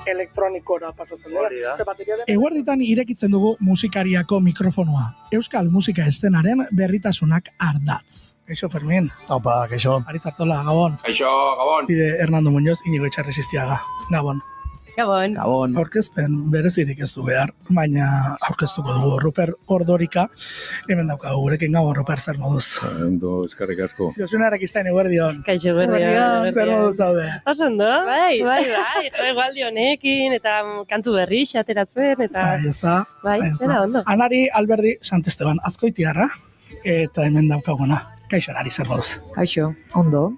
elektronikora pasatzen dira. Eguerditan irekitzen dugu musikariako mikrofonoa. Euskal musika eszenaren berritasunak ardatz. Kaixo, Fermin. Opa, kaixo. Aritzartola, Gabon. Kaixo, Gabon. Bide Hernando Muñoz, Inigo Etxarresistiaga. Gabon. Gabon. Gabon. Aurkezpen berezirik ez du behar, baina aurkeztuko dugu Ruper Ordorika. Hemen daukagu gurekin. Gabon, Ruper, zer moduz? Ondo, eskerrik asko. Josune Arakistain, eguerdion. Kaixo, eguerdion. Zer moduz zaude? Osondo? Bai. Egualdi honekin, eta kantu berri xateratzen, eta... Bai, ez da. Bai, zera ondo. Anari Alberdi Santesteban, Azkoitiarra, eta hemen daukaguna. Kaixo, Anari, zer moduz? Kaixo, ondo.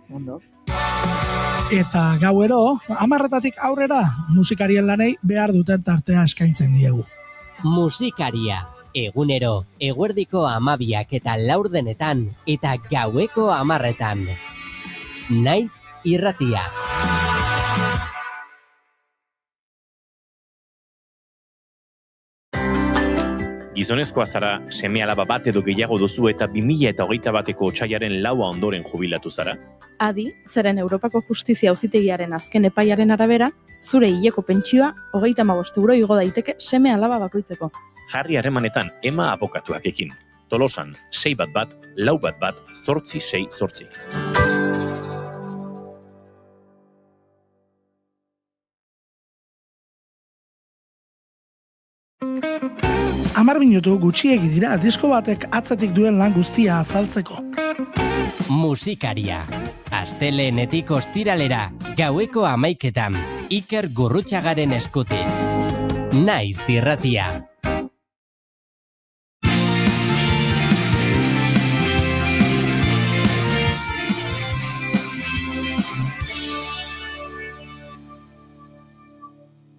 Eta gauero, 10:00 aurrera, musikarien lanei behar duten tartea eskaintzen diegu. Musikaria, egunero, eguerdiko 12 eta 4 eta gaueko 10:00. Naiz irratia. Gizonezkoa zara, seme-alaba bat edo gehiago duzu eta 2021 otsailaren 4 ondoren jubilatu zara? Adi, zeren Europako Justizia Auzitegiaren azken epaiaren arabera, zure hileko pentsioa 35 euro igo daiteke seme-alaba bakoitzeko. Jarri harremanetan Ema abokatuak ekin. Tolosan 611 411 868. 10 minutu gutxiegi dira disko batek atzetik duen lan guztia azaltzeko. Musikaria. Astelehenetik ostiralera, gaueko 11:00, Iker Gurrutxagaren eskutik. Naiz irratia.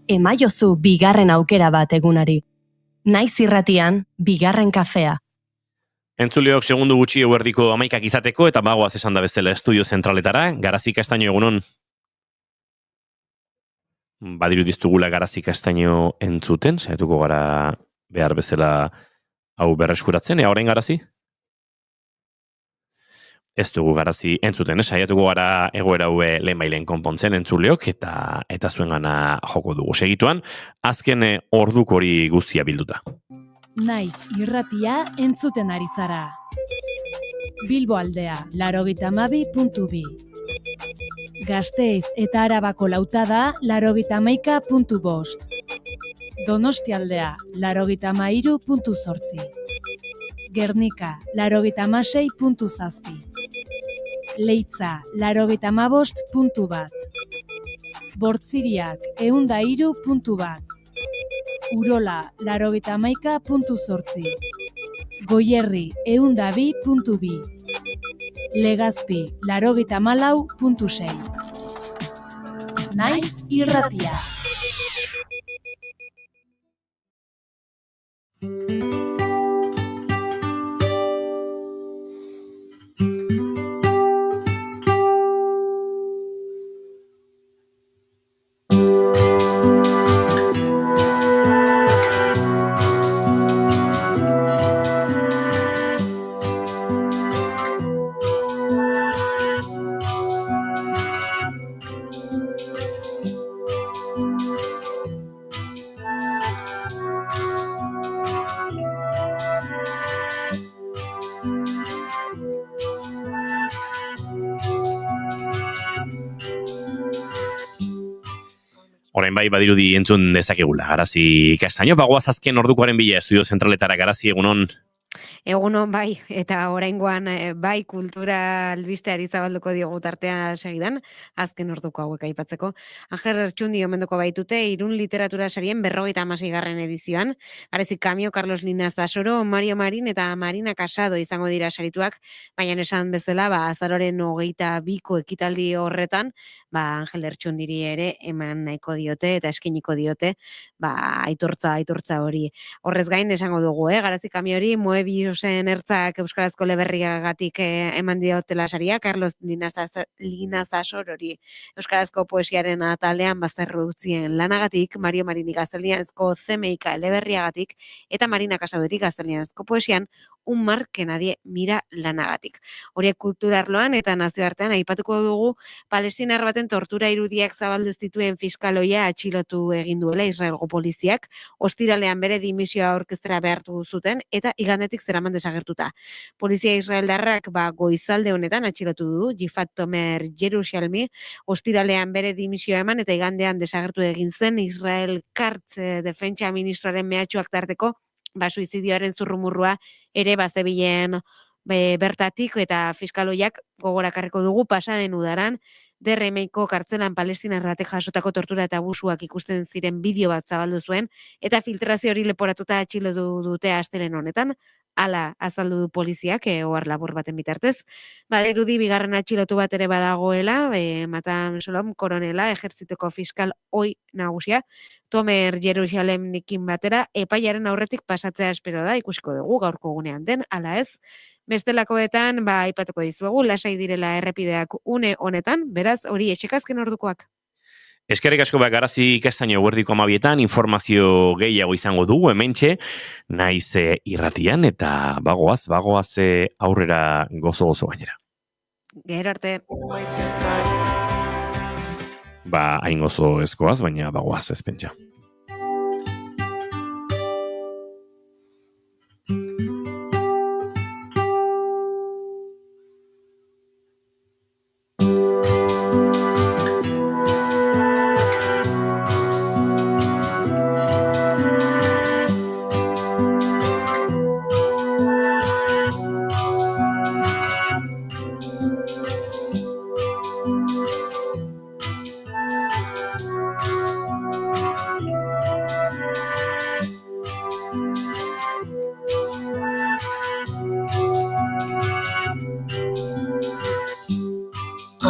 Emaiozu bigarren aukera bat egunari. Naiz irratian, bigarren kafea. Entzuleok segundu gutxi eguerdiko 11:00 izateko eta bagoaz esan da bezala estudio zentraletara, Garazi Castaño egunon. Badiru diztugula Garazi Castaño entzuten, saiatuko gara behar bezala hau berreskuratzen, orain Garazi? Ez dugu Garazi entzuten, saiatuko gara egoera hau lehenbailen konpontzen entzuleok eta zuengana joko dugu segituan, azken orduko hori guztia bilduta. Naiz irratia entzuten ari zara. Bilbo aldea, 92.2. Gasteiz eta Arabako lautada, 91.5. Donostialdea, 93.8. Gernika, 96.7. Leitza, 95.1. Bortziriak, 103.1. Urola, 91.8. Goierri, 102.2. Legazpi, 94.6. Naiz irratia. Orain bai badirudi entzun dezakegula. Garazi Castaño, bagoaz azken ordukoaren bila estudio zentraletara. Garazi, egunon. Egunon bai, eta oraingoan bai kultura albisteari zabalduko diogu tartea segidan, azken orduko hauek aipatzeko. Angel Ertxundi omenduko baitute, Irun literatura sarien 56. edizioan. Garezi Kamio, Carlos Linas Asoro, Mario Marin eta Marina Casado izango dira sarituak, baina esan bezala, azaroren 22ko ekitaldi horretan, Angel Ertxundiri ere eman nahiko diote eta eskiniko diote, aitortza hori. Horrez gain esango dugu, Garazi Kamiori, Moebiosen ertzak Euskarazko Leberriagatik eman diotela saria, Carlos Linas Asorori Euskarazko poesiaren atalean bazterru utzien lanagatik, Mario Marini gaztelianezko Zemeika Eleberriagatik, eta Marina Casadori gaztelianezko poesian Un mar que nadie mira lanagatik. Horiek kulturarloan eta nazioartean aipatuko dugu palestinar baten tortura irudiak zabaldu zituen fiskaloia atxilotu egin duela Israelgo poliziak, ostiralean bere dimisioa aurkeztera behartu zuten eta igandetik zeraman desagertuta. Polizia israeldarrak goizalde honetan atxilotu du Yifat Tomer Jerusalmi, ostiralean bere dimisioa eman eta igandean desagertu egin zen Israel Katz defentsa ministroaren mehatxuak tarteko suizidioaren zurrumurrua ere bazebilen bertatik eta fiskaloiak gogorakarriko dugu pasaden udaran DRMko kartzelan palestinar batek jasotako tortura eta abusuak ikusten ziren bideo bat zabaldu zuen eta filtrazio hori leporatuta atxilotu dute astelen honetan, hala azaldu du poliziak ohar labur baten bitartez. Badirudi bigarren atxilotu bat ere badagoela, Matam Shalom koronela, ejertzituko fiskal oi nagusia, Tomer Jerusalemnikin batera, epaiaren aurretik pasatzea espero da, ikusiko dugu gaurko gunean den, hala ez. Bestelakoetan, aipatuko dizuegu, lasai direla errepideak une honetan, beraz, hori etxekazken ordukoak. Eskerrik asko Garazi Castaño eguerdiko 12etan informazio gehiago izango dugu hementxe, naiz irratian eta bagoaz aurrera gozo gainera. Gero arte. Hain gozo ezkoaz, baina bagoaz ez pentsa.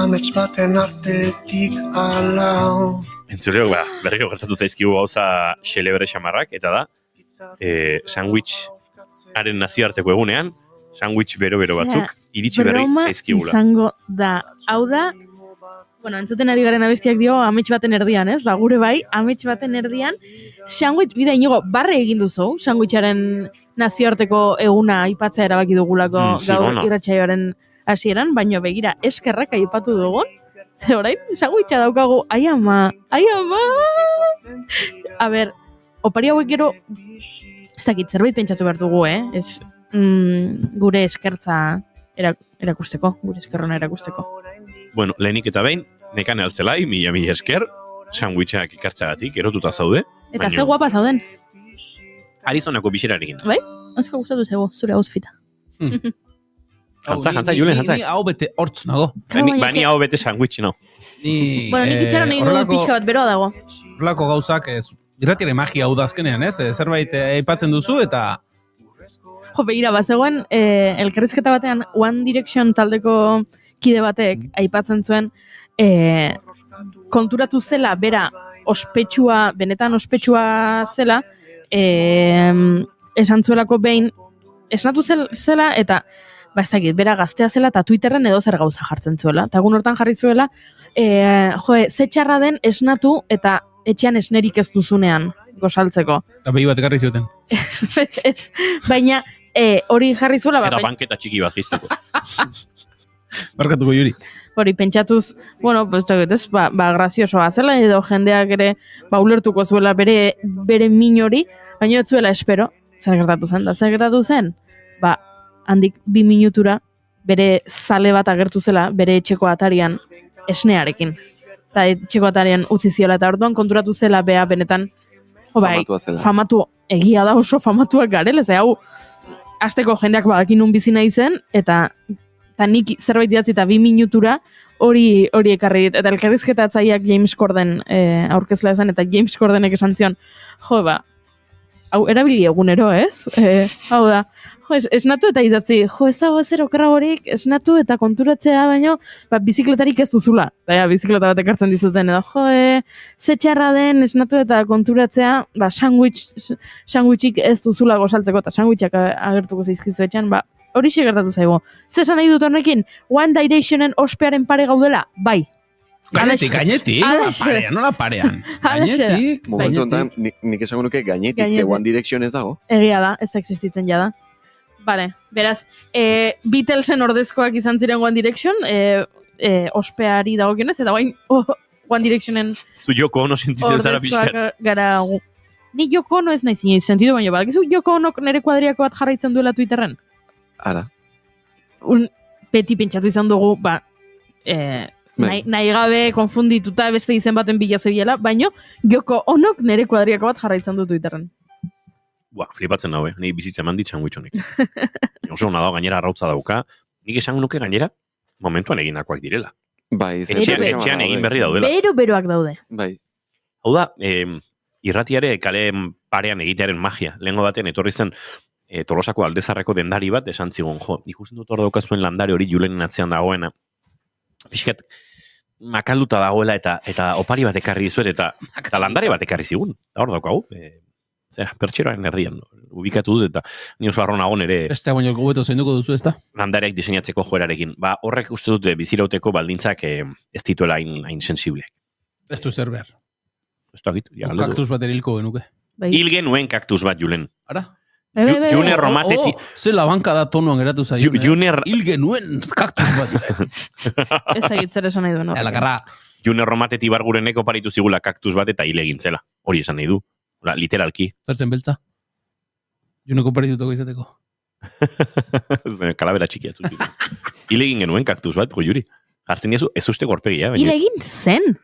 Amets baten artetik alau. Entzuleok, berriko gertatu zaizkigu gauza xelebre xamarrak, eta da, sandwicharen nazioarteko egunean, sandwich bero-bero batzuk, iritsi berri zaizkigula. Broma izango da. Hau da, entzuten ari garen abestiak dio, amets baten erdian, ez? Gure bai, amets baten erdian, sandwich, bida inigo, barre egin duzu, sandwicharen nazioarteko eguna aipatzea erabaki dugulako gaur irratsaioaren hasieran, baino begira eskerrak aipatu dugun, ze orain, sandwicha daukagu, ai ama! A ber, opari hauek gero, ez dakit, zerbait pentsatu behar dugu, ez, gure eskertza erakusteko, gure eskerrona erakusteko. Bueno, lehenik eta behin, nekane altzelai, mila esker, sandwichak ikartzagatik, erotuta zaude. Eta ze guapa zauden. Arizonako biserarekin. Bai? Azka gustatu zego, zure outfita. Jantza, Julen, jantza. Ni hau bete hortz nago. Bani hau bete sandwich, no. Bueno, nik itxaron egin dugu pixka bat beroa dago. Horrelako gauzak, irratiare magia hau da azkenean, ez? Zerbait aipatzen duzu eta... Begira, bazegoen, elkarrizketa batean One Direction taldeko kide batek aipatzen zuen konturatu zela, bera, benetan ospetsua zela, esan zuelako behin, esnatu zela, eta ez dakit, bera gaztea zela eta Twitterren edo zer gauza jartzen zuela. Eta egun hortan jarri zuela, ze txarra den esnatu eta etxean esnerik ez duzunean gozaltzeko. Eta behi bat ekarri zioten. Baina hori jarri zuela... Eta banketa txiki bat gizteko. Barkatuko Juri. Hori pentsatuz, graziosoa zela edo jendeak ere ulertuko zuela bere min hori, baina ez zuela espero. Zer gertatu zen? Da zer gertatu zen? Handik 2 minutura bere zale bat agertu zela bere etxeko atarian esnearekin. eta etxeko atarian utzi ziola, eta orduan konturatu zela bea benetan, Famatua zela. famatu, egia da oso famatuak garela, ze hau, asteko jendeak badakin nun bizi nahi zen, eta nik zerbait idatzi eta 2 minutura hori ekarri dit. Eta elkarrizketatzaileak James Corden aurkezla zen, eta James Cordenek esan zion, hau erabili egunero, ez? Hau da, esnatu eta idatzi, ez dago zer okerra horik, esnatu eta konturatzea, baino, bizikletarik ez duzula. Eta bizikleta bat ekartzen dizuten, edo, ze txarra den, esnatu eta konturatzea, sandwichik ez duzula gozaltzeko, eta sandwichak agertuko zaizkizu etxan, hori gertatu zaigu. Zesan nahi dut honekin, One Directionen ospearen pare gaudela? Bai. Gainetik, nola parean. Gainetik. Momentu honetan, nik esango nuke gainetik, ze One Direction ez dago. Egia da, ez da existitzen jada. Vale, beraz, Beatlesen ordezkoak izan ziren One Direction, ospeari dagokionez, eta One Directionen Zu Yoko Ono sentitzen zara pixkat. Gara gu. Ni Yoko Ono ez nahi zinez sentidu, baina badakizu Yoko Ono nere kuadriako bat jarraitzen duela Twitterren? Ara. Beti pentsatu izan dugu, nahi gabe konfundituta beste izen baten bila zebiela, baina Yoko Onok nere kuadriako bat jarraitzen du Twitterren. Flipatzen nahu, Ni bizitza eman dit sandwich honek. Oso hona da, gainera arrautza dauka. Nik esango nuke gainera, momentuan egindakoak direla. Bai, etxean egin berri daudela. Beroak daude. Bai. Hau da, irratiare kale parean egitearen magia. Lehengo baten etorri zen Tolosako Aldezarreko dendari bat esan zigon, ikusten dut hor daukazuen landare hori Julenen atzean dagoena. Pixkat, makalduta dagoela eta opari bat ekarri dizuet eta landare bat ekarri zigun. Hor daukagu, pertxeroaren erdian, ubikatu dut eta ni oso arro nagon ere... Ez da baino gobeto zeinduko duzu, ez da? Landareak diseinatzeko joerarekin. Horrek uste dut bizirauteko baldintzak ez dituela hain sensible. Ez du zer behar. Ez da gitu. Kaktus bat erilko genuke. Hil genuen kaktus bat, Julen. Ara? June Romateti... Ze labanka da tonuan geratu zaio. Hil genuen kaktus bat. Ez da gitzer esan nahi du, no? June Romateti bargureneko paritu zigula kaktus bat eta hil egintzela. Hori esan nahi du. Literalki. Zertzen beltza? Juneko paritutuko izateko. Kalabera txiki atzuki. Hil egin genuen kaktus bat, Juri. Hartzen diazu, ez uste gorpegia. Hil egin zen.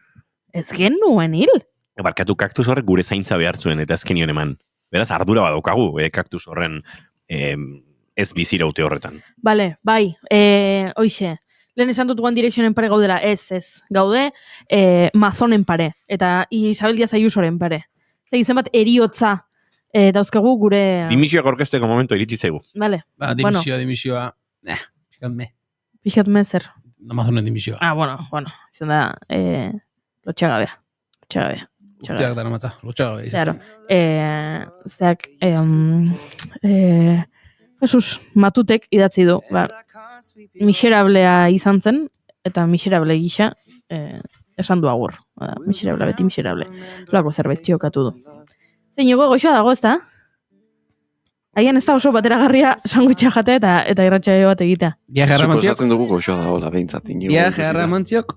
Ez genuen hil. Barkatu kaktus horrek gure zaintza behar zuen eta ezkenion eman. Beraz, ardura badaukagu, kaktus horren ez biziraute horretan. Bale, bai, hoixe. Lehen esan dut One Directionen pare gaudela, ez. Gaude, Mazonen pare, eta Isabel Díaz Ayusoren pare. Izen bat eriotza dauzkagu gure... Dimisioak orkesteko momentu iritsi zaigu. Vale. Dimisioa. Pixat me zer. Amazonen dimisioa. Bueno. Izan da, lotxagabea. Urteak dara matza, lotxagabea izan. Zeak, Jesus, Matutek idatzi du. Miserablea izan zen, eta miserable gisa, esan du agur. Miserable, beti miserable. Lako zerbait txokatu du. Zein goxoa dago, ez da? Agian ez da oso bateragarria sandwicha jate eta irratsaio bat egitea. Viaje arramantziok. Suposatzen dugu goxoa dago, la behintzat. Viaje arramantziok.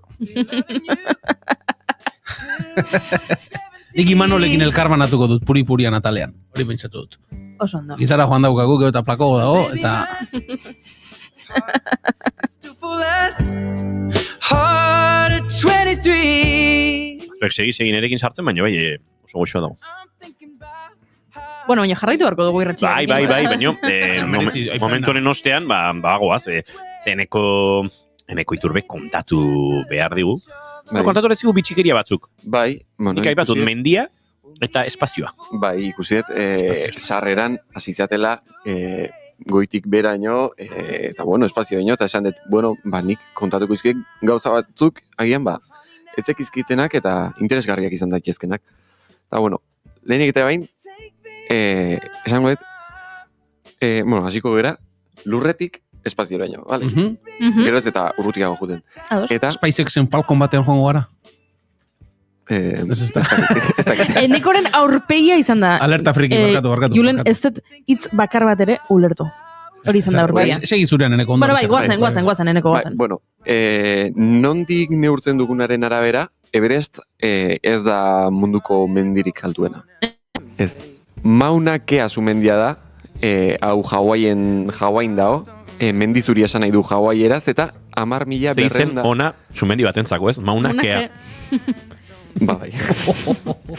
Nik Imanolekin elkarbanatuko dut puri-purian atalean. Hori pentsatu dut. Oso ondo. Gizara joan daukagu, gero eta plakogo dago, eta... Segin erekin sartzen, baina bai, oso goxoa dago. Bueno, baina jarraitu beharko dugu irratxea. Bai, baina momentu honen ostean, goaz, eneko Iturbe kontatu behar digu. Kontatu horretzigu bitxikeria batzuk. Bai. Nik aipatut mendia eta espazioa. Bai, ikusiet, sarreran azizatela goitik beraino, eta espazio baino, eta esan dut, nik kontatuko izkiek gauza batzuk, agian etzek izkitenak eta interesgarriak izan daitezkenak. Eta lehenik eta bain, esango dut, hasiko gara, lurretik espazioraino, bale? Gero ez eta urrutiago juten. Eta SpaceXen Falcon batean joango gara? Enekoren aurpegia izan da. Alerta friki, barkatu. Julen, ez dut hitz bakar bat ere ulertu. Hori izan da aurpegia. Segi zurean eneko ondo. Guazen, eneko guazen. Nondik neurtzen dugunaren arabera, Everest ez da munduko mendirik altuena. Ez. Mauna Kea sumendia da, hau Hawain dago, mendizuri esan nahi du hawaiieraz, eta 10.000 Zeizen ona, sumendi batentzako, ez? Maunakea. Bai.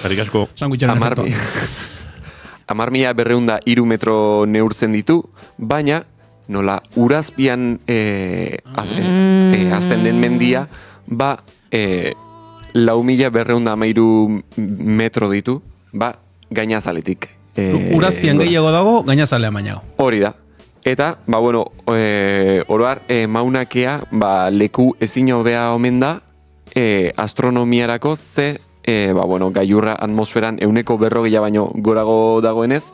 Jarrik asko. Sandwicharen efektua. 10.203 metro neurtzen ditu, baina nola urazpian azten den mendia, 4.213 metro ditu, gainazaletik. Urazpian gehiago dago, gainazalea bainago. Hori da. Eta, oroar, maunakea, leku ezin hobea omen da, astronomiarako ze, gailurra atmosferan 140 baino gorago dagoenez,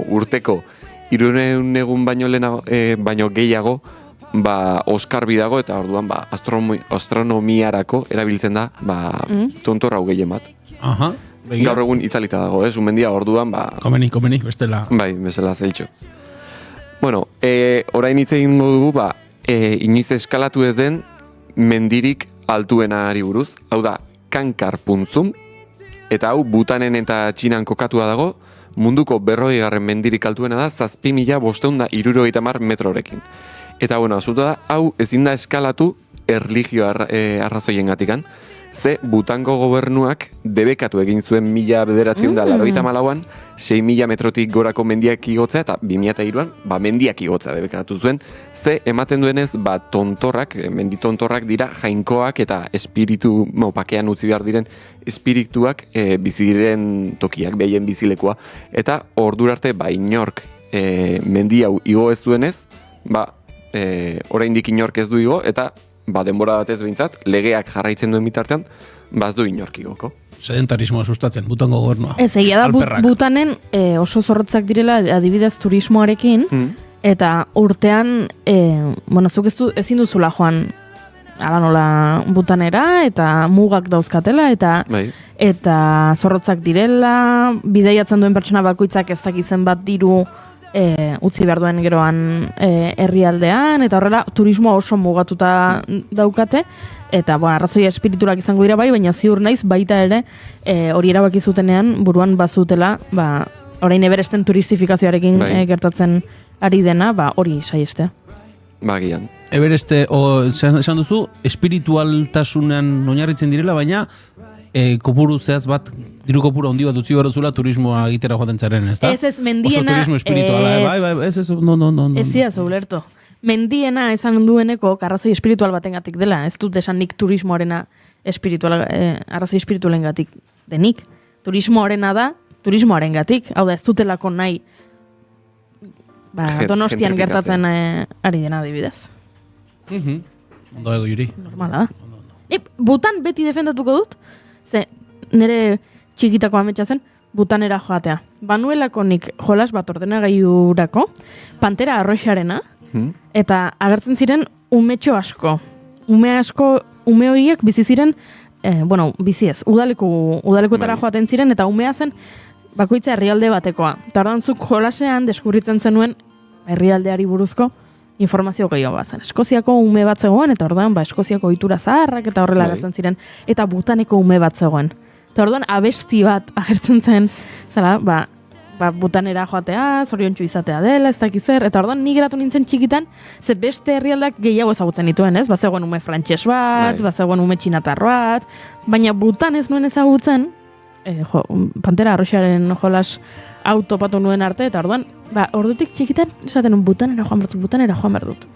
urteko 300 egun baino gehiago, oskarbi dago, eta orduan, astronomiarako erabiltzen da, tontor hau gehien bat. Aha. Gaur egun itzalita dago, sumendia orduan, Komeni, bestela. Bai, bezala zeltxo. Orain hitz egingo dugu, inoiz eskalatu ez den mendirik altuenari buruz. Hau da, Kankar Punzum, eta hau Butanen eta Txinan kokatua dago, munduko 40. mendirik altuena da, 7.570 metrorekin. Eta, asunto da, hau ezin da eskalatu erlijio arrazoien gatikan. Ze Butango gobernuak debekatu egin zuen 1994an 6.000 metrotik gorako mendiak igotzea, eta 2003an mendiak igotzea debekatu zuen. Ze ematen duenez, tontorrak, menditontorrak dira jainkoak eta espiritu, pakean utzi behar diren espirituak bizi diren tokiak, behien bizilekoa. Eta ordura arte, inork mendi hau igo ez zuenez, oraindik inork ez du igo, eta denbora batez behintzat, legeak jarraitzen duen bitartean, ez du inork igoko. Sedentarismoa sustatzen, Butango gobernua. Ez, egia da, Butanen oso zorrotzak direla, adibidez turismoarekin, eta urtean, zuk ezin duzula joan, ala nola Butanera, eta mugak dauzkatela, eta zorrotzak direla, bidaiatzen duen pertsona bakoitzak ez dakitzen bat diru utzi behar duen geroan herrialdean, eta horrela turismoa oso mugatuta daukate, eta arrazoi espiritualak izango dira baina ziur naiz baita ere hori erabaki zutenean buruan bazutela, orain Everesten turistifikazioarekin gertatzen ari dena, hori saiestea. Bagian. Evereste, esan duzu, espiritualtasunean oinarritzen direla, baina kopuru zehaz bat, diru kopuru handi bat utzi behar turismoa egitera joaten zaren, ez da? Ez, mendiena... Oso turismo espirituala, no. Ez zia, zaulerto. Mendiena esan dueneko arrazoi espiritual batengatik dela, ez dut esan nik turismoarena arrazoi espiritualengatik denik. Turismoarena da, turismoarengatik, hau da, ez dutelako nahi Donostian gertatzen ari dena adibidez. Ondo ego, Juri. Normala da. Butan beti defendatuko dut, ze nire txikitako ametsa zen, Butanera joatea. Banuelako nik jolas bat ordenagaiurako, Pantera Arroxarena, eta agertzen ziren umetxo asko. Ume horiek bizi ziren, bizi ez, udalekuetara joaten ziren, eta umea zen bakoitza herrialde batekoa. Eta ordan zuk jolasean deskubritzen zenuen herrialdeari buruzko informazio gehiago bat zen. Eskoziako ume bat zegoen, eta orduan Eskoziako ohitura zaharrak eta horrela agertzen ziren, eta Butaneko ume bat zegoen. Eta orduan abesti bat agertzen zen, Butanera joatea, zoriontsu izatea dela, ez dakiz zer, eta orduan ni geratu nintzen txikitan, ze beste herrialdak gehiago ezagutzen dituen, ez? Bazegoen ume frantses bat, bazegoen ume txinatar bat, baina Butan ez nuen ezagutzen, Pantera Arroxaren jolas autopatu nuen arte, eta orduan, ordutik txikitan, esaten Butanera joan behar dut.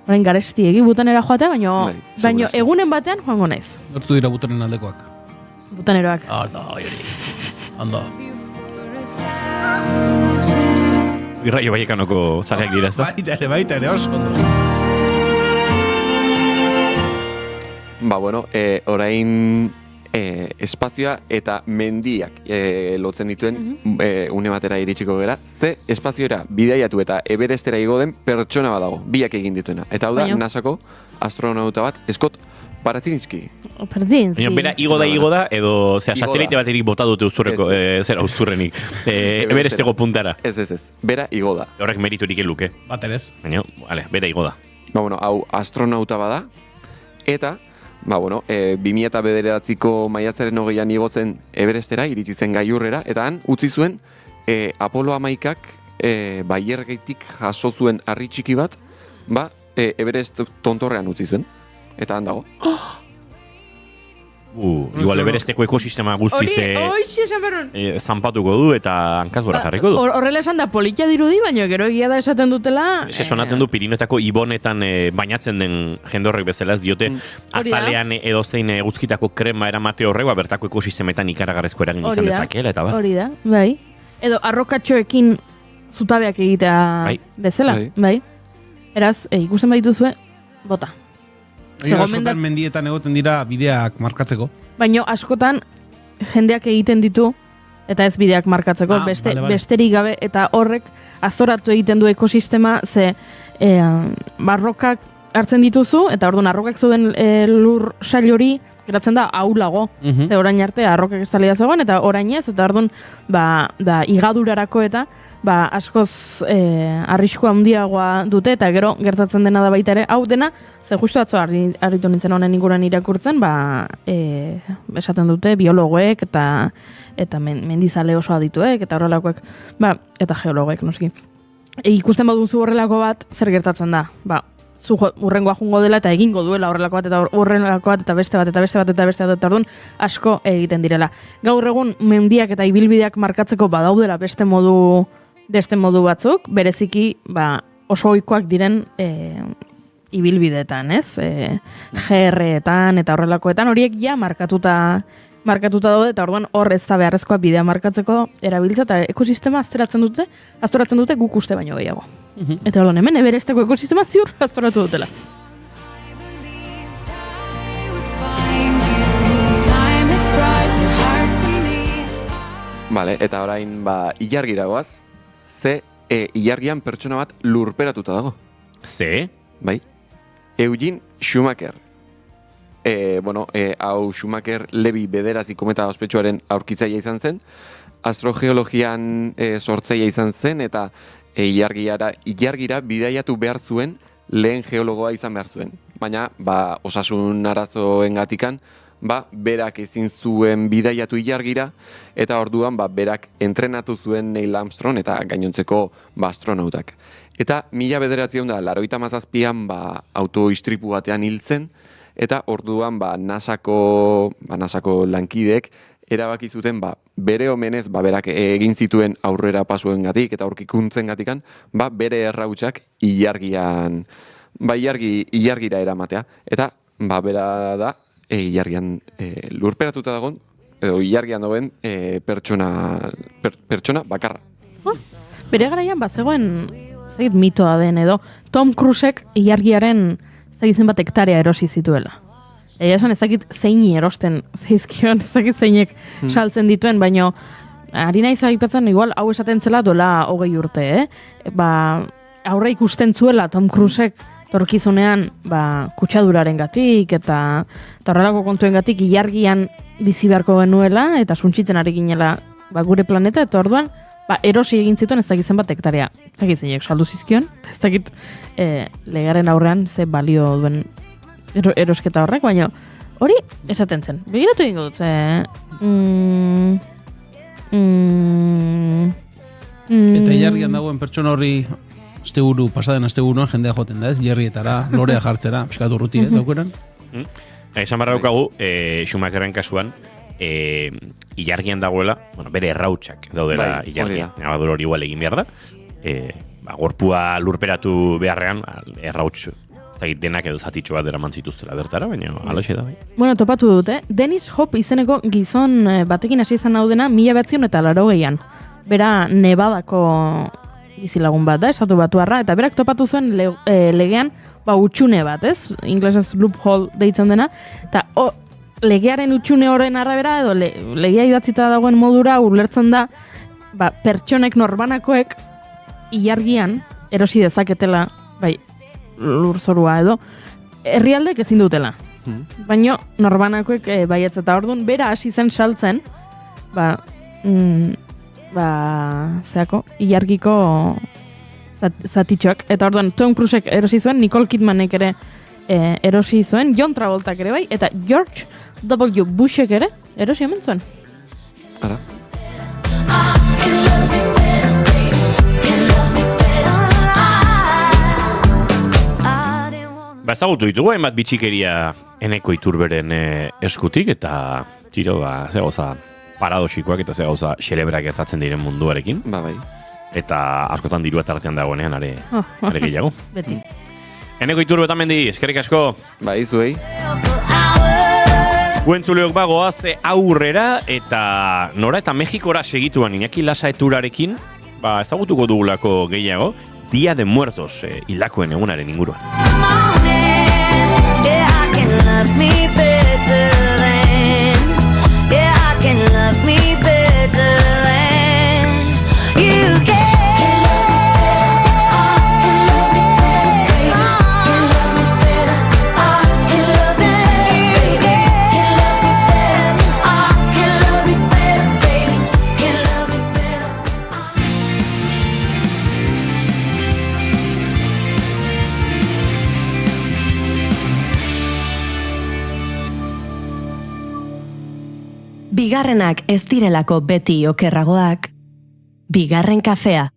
Orain garestiegi Butanera joatea, baina egunen batean joango naiz. Gertu dira Butanen aldekoak? Butaneroak. Ondo. Irraio Baiekanoko zaleak dira, ez da? Baita ere, oso ondo. Orain espazioa eta mendiak lotzen dituen une batera iritsiko gera. Ze espazioera bidaiatu eta Everestera igo den pertsona bat dago, biak egin dituena. Eta hau da, NASAko astronauta bat, Scott Paradzinski. Baina, bera, igo da, edo, satelite baterik bota dute uzturrenik. Everesteko puntara. Ez. Bera, igo da. Horrek meriturik eluke. Baterez. Baina, bera, igo da. Hau astronauta bada, eta, 2009ko maiatzaren 20an igotzen Everestera, iritsi zen gailurrera, eta han, utzi zuen, Apollo 11ak Bayergaitik jaso zuen harri txiki bat, Everest tontorrean utzi zuen. Eta han dago. Igual Everesteko ekosistema guztiz zanpatuko du eta hankaz gora jarriko du. Horrela esan da politia dirudi, baina gero egia da esaten dutela... Sonatzen du Pirinotako ibonetan bainatzen den jende horrek bezala, ez diote azalean edozein eguzkitako krema eramate horrek, bertako ekosistemetan ikaragarrezko eragin izan dezakela, eta Hori da, bai. Edo arrokatxoekin zutabeak egitea bezala, bai. Eraz, ikusten baituzue, bota. Askotan mendietan egoten dira bideak markatzeko. Baina askotan jendeak egiten ditu eta ez bideak markatzeko, besterik gabe, eta horrek azoratu egiten du ekosistema, ze barrokak hartzen dituzu, eta orduan arrokak zeuden lur sail hori geratzen da ahulago, ze orain arte arrokak ez talia zegoen, eta orain ez, eta orduan igadurarako eta askoz arrisku handiagoa dute, eta gero gertatzen dena da baita ere, hau dena, ze justu atzo harritu nintzen honen inguruan irakurtzen, esaten dute biologoek eta mendizale oso adituek, eta horrelakoek, eta geologoek, noski. Ikusten baduzu horrelako bat, zer gertatzen da? Zu urrengoa jungo dela eta egingo duela horrelako bat, eta horrelako bat, eta beste bat, eta beste bat, eta beste bat, eta orduan asko egiten direla. Gaur egun mendiak eta ibilbideak markatzeko badaudela beste modu batzuk, bereziki oso ohikoak diren ibilbideetan, ez? GR-etan eta horrelakoetan horiek ja markatuta daude, eta orduan hor ez da beharrezkoa bidea markatzeko erabiltza, eta ekosistema aztoratzen dute guk uste baino gehiago. Eta orduan hemen Everesteko ekosistema ziur aztoratu dutela. Vale, eta orain ilargira goaz, ze ilargian pertsona bat lurperatuta dago. Ze? Bai. Eugene Schumacher. Hau Schumacher Levi bederatzi kometa ospetsuaren aurkitzailea izan zen, astrogeologian sortzailea izan zen, eta ilargira bidaiatu behar zuen lehen geologoa izan behar zuen. Baina, osasun arazoengatikan, berak ezin zuen bidaiatu ilargira, eta orduan berak entrenatu zuen Neil Armstrong eta gainontzeko astronautak. Eta 1987an autoistripu batean hiltzen, eta orduan NASAko lankideek erabaki zuten bere omenez berak egin zituen aurrera pasuengatik eta aurkikuntzengatikan bere errautsak ilargira eramatea, eta bera da ilargian lurperatuta dagoen edo ilargian dagoen pertsona bakarra. Bere garaian bazegoen mitoa den edo Tom Cruisek ilargiaren zen bat hektarea erosi zituela. Esan ezakit zeini erosten zeizkion, ezakit zeinek saltzen dituen, baina ari naiz aipatzen igual hau esaten zela dola 20 urte, aurre ikusten zuela Tom Cruisek torkizunean kutsadurarengatik eta horrelako kontuengatik ilargian bizi beharko genuela eta suntsitzen ari ginela gure planeta, eta orduan erosi egin zituen ez dakit zenbat hektarea. Ez dakit zeinek saldu zizkion, ez dakit legaren aurrean ze balio duen erosketa horrek, baina hori esaten zen. Begiratu egingo dut, Eta ilargian dagoen pertsona horri pasaden asteburuan jendea joten da, ez? Jerrietara, lorea jartzera, pixkatu urruti, ez aukeran? Esan barra daukagu, Schumacherren kasuan, ilargian dagoela, bere errautsak daudela ilargian. Nabadur hori igual egin behar da. Gorpua lurperatu beharrean, errauts denak edo zatitxo bat deraman zituztela bertara, baina aloxe da bai. Bueno, topatu dute. Dennis Hope izeneko gizon batekin hasi izan daudena 1980an. Bera Nevadako bizilagun bat da, estatu batuarra, eta berak topatu zuen legean utxune bat, ez? Inglesez loophole deitzen dena, eta legearen utxune horren arabera, edo legea idatzita dagoen modura ulertzen da, pertsonek norbanakoek ilargian erosi dezaketela, lurzorua edo, herrialdek ezin dutela. Baina norbanakoek baietz, eta orduan bera hasi zen saltzen, ilargiko zatitxoak. Eta orduan Tom Cruisek erosi zuen, Nicole Kidmanek ere erosi zuen, John Travoltak ere bai, eta George W. Bushek ere erosi hemen zuen. Ara. ezagutu ditugu, hainbat bitxikeria Eneko Iturberen eskutik, eta tiro, ze gauza paradoxikoak eta ze gauza xelebrak gertatzen diren munduarekin. Bai. Eta askotan dirua tartean dagoenean, are gehiago. Beti. Eneko Iturbe eta mendi, eskerrik asko. Bai, zuei. Guentzuleok bagoaz aurrera eta nora eta Mexikora segituan Iñaki Lasaeturarekin, ezagutuko dugulako gehiago, Dia de Muertos hilakoen egunaren inguruan. Bigarrenak ez direlako beti okerragoak, bigarren kafea.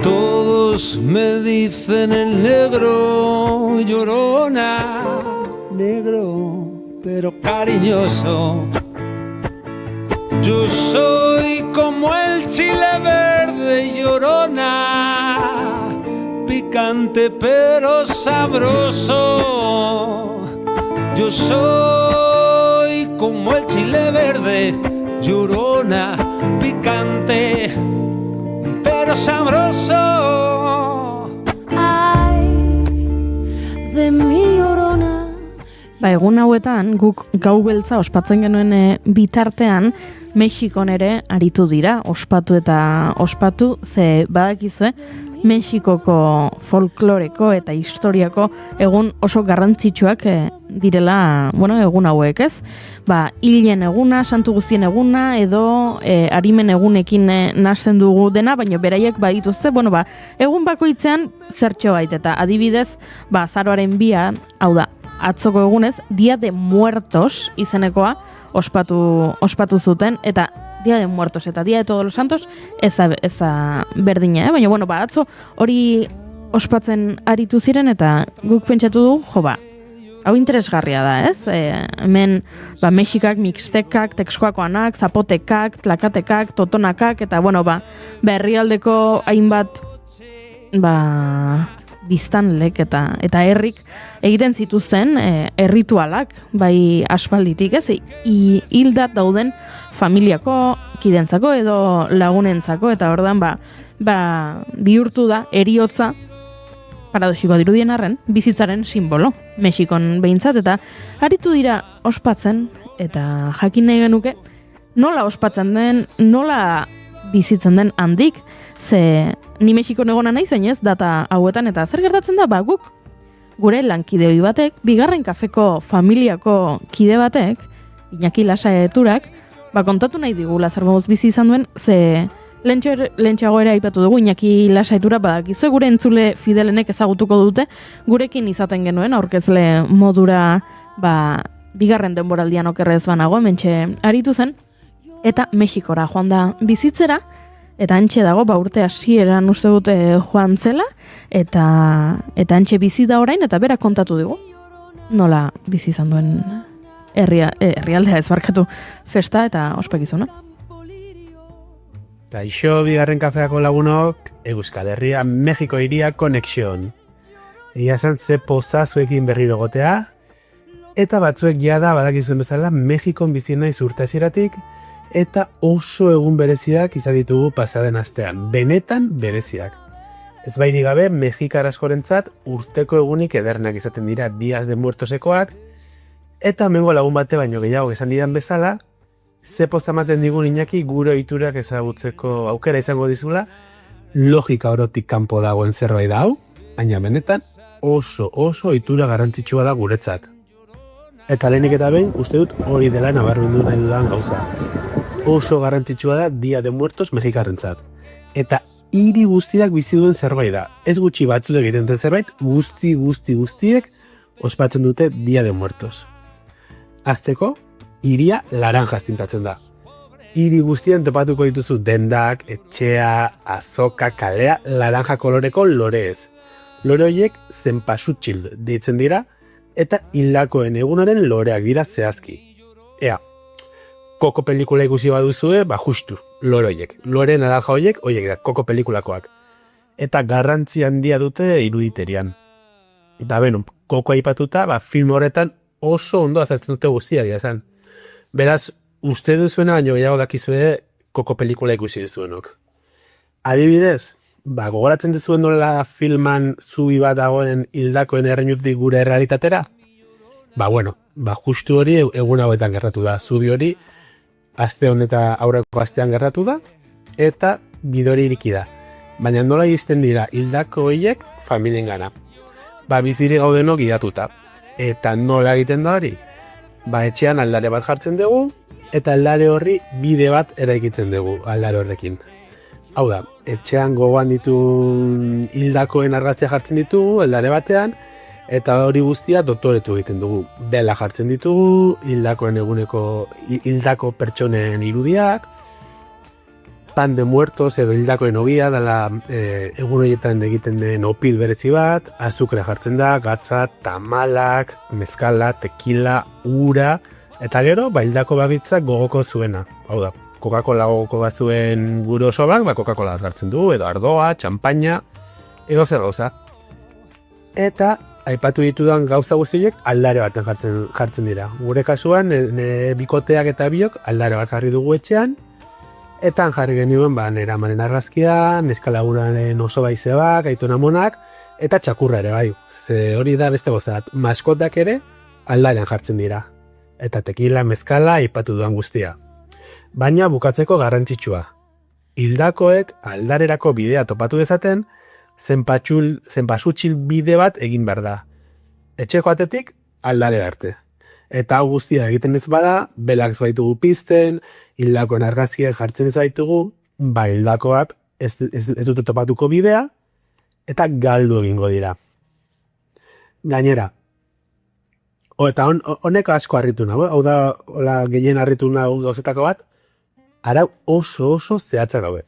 Todos me dicen el negro, llorona, negro, pero cariñoso. Yo soy como el chile verde, llorona, picante pero sabroso. Yo soy como el chile verde, llorona, picante pero sabroso. Ay, de mi llorona. Egun hauetan, guk gau beltza ospatzen genuen bitartean, Mexikon ere aritu dira, ospatu eta ospatu, ze badakizue, Mexikoko folkloreko eta historiako egun oso garrantzitsuak direla, egun hauek, ez? Hilen eguna, santu guztien eguna, edo arimen egunekin nahasten dugu dena, baina beraiek badituzte, egun bakoitzean zertxo bait, eta adibidez, azaroaren 2, hau da, atzoko egunez, Dia de Muertos izenekoa ospatu zuten, eta Dia de Muertos eta Dia de Todos los Santos ez da berdina, baina, atzo hori ospatzen aritu ziren, eta guk pentsatu du, hau interesgarria da, ez? Hemen, Mexikak, mixtekak, texkoakoanak, zapotekak, tlakatekak, totonakak, eta, herrialdeko hainbat, biztanlek eta herrik egiten zituzten erritualak, bai aspalditik, ez? Hildat dauden familiako, kidentzako edo lagunentzako, eta ordan bihurtu da heriotza, paradoxikoa dirudien arren, bizitzaren simbolo, Mexikon behintzat, eta aritu dira ospatzen, eta jakin nahi genuke, nola ospatzen den, nola bizitzen den handik, ze ni Mexikon egona naiz, baina ez data hauetan, eta zer gertatzen da, guk gure lankideoi batek, bigarren kafeko familiako kide batek, Iñaki Lasaeturak, kontatu nahi digula zer moduz bizi izan duen, ze lehentxeago ere aipatu dugu, Iñaki Lasaetura badakizue, gure entzule fidelenek ezagutuko dute, gurekin izaten genuen, aurkezle modura, bigarren denboraldian okerrez banago, hementxe aritu zen, eta Mexikora joan da bizitzera, eta antxe dago, urte hasieran uste dute joan zela, eta antxe bizi da orain, eta bera kontatu digu, nola bizi izan duen herrialdea ezbarkatu festa eta ospakizuna. Kaixo, bigarren kafeako lagunok, Euskal Herria, Mexiko iria konexion. Egia zan ze poza zuekin berriro gotea, eta batzuek jada badakizuen bezala Mexikon bizi naiz urte hasieratik, eta oso egun bereziak izan ditugu pasaden astean, benetan bereziak. Ez bairi gabe, Mexikar askorentzat urteko egunik edernak izaten dira Dias de Muertosekoak, eta mengo lagun bate baino gehiago esan didan bezala, ze pozamaten digun Iñaki gure ohiturak ezagutzeko aukera izango dizula, logika orotik kanpo dagoen zerbait da hau, baina benetan oso ohitura garrantzitsua da guretzat. Eta lehenik eta behin, uste dut hori dela nabarmendu nahi dudan gauza. Oso garrantzitsua da Dia de Muertos Mexikarrentzat. Eta hiri guztiak bizi duen zerbait da. Ez gutxi batzu egiten duten zerbait, guztiek ospatzen dute Dia de Muertos. Azteko, hiria laranjaz tintatzen da. hiri guztien topatuko dituzu dendak, etxea, azoka, kalea, laranja koloreko loreez. Lore horiek zenpasutxil deitzen dira, eta hildakoen egunaren loreak dira zehazki. Ea, koko pelikula ikusi baduzue, justu, lore horiek. Lore naranja horiek da, koko pelikulakoak. Eta garrantzi handia dute iruditerian. Eta beno, koko aipatuta, film horretan oso ondo azaltzen dute guztiak, esan. Beraz, uste duzuena baino gehiago dakizue koko pelikula ikusi duzuenok. Adibidez, gogoratzen duzuen nola filman zubi bat dagoen hildakoen erreinutik gure errealitatera? Justu hori egun hauetan gertatu da. Zubi hori aste honeta aurreko astean gertatu da eta bidori iriki da. Baina nola iristen dira hildako horiek familien gana. Biziri gaudenok idatuta. Eta nola egiten da hori? Etxean aldare bat jartzen dugu eta aldare horri bide bat eraikitzen dugu aldare horrekin. Hau da, etxean gogoan ditu hildakoen argaztia jartzen ditugu aldare batean, eta hori guztia doktoretu egiten dugu. Bela jartzen ditugu, hildakoen eguneko hildako pertsonen irudiak, pan de muertos edo hildakoen ogia dela egun horietan egiten den opil berezi bat, azukre jartzen da, gatza, tamalak, mezkala, tequila, ura, eta gero, hildako babitzak gogoko zuena. Hau da, Coca-Cola gogoko bazuen gure oso bak, Coca-Cola azgartzen du, edo ardoa, txampaina, edo zer gauza. Eta, aipatu ditudan gauza guztiek aldare baten jartzen dira. Gure kasuan, nire bikoteak eta biok aldare bat jarri dugu etxean, eta jarri genuen nire amaren argazkia, neskalagunaren oso baizebak, aitona monak, eta txakurra ere bai. Ze hori da beste gozat, maskotak ere aldarean jartzen dira. Eta tequila, mezkala, aipatu duan guztia. Baina bukatzeko garrantzitsua. Hildakoek aldarerako bidea topatu dezaten, zenpasutxil bide bat egin behar da. Etxeko atetik aldarera arte. Eta hau guztia egiten ez bada, belak baitugu pizten, hildakoen argazkiak jartzen ez baitugu, hildakoak ez dute topatuko bidea, eta galdu egingo dira. Gainera, eta honek asko harritu nago, hau da gehien harritu nago gauzetako bat, arau oso zehatzak daude.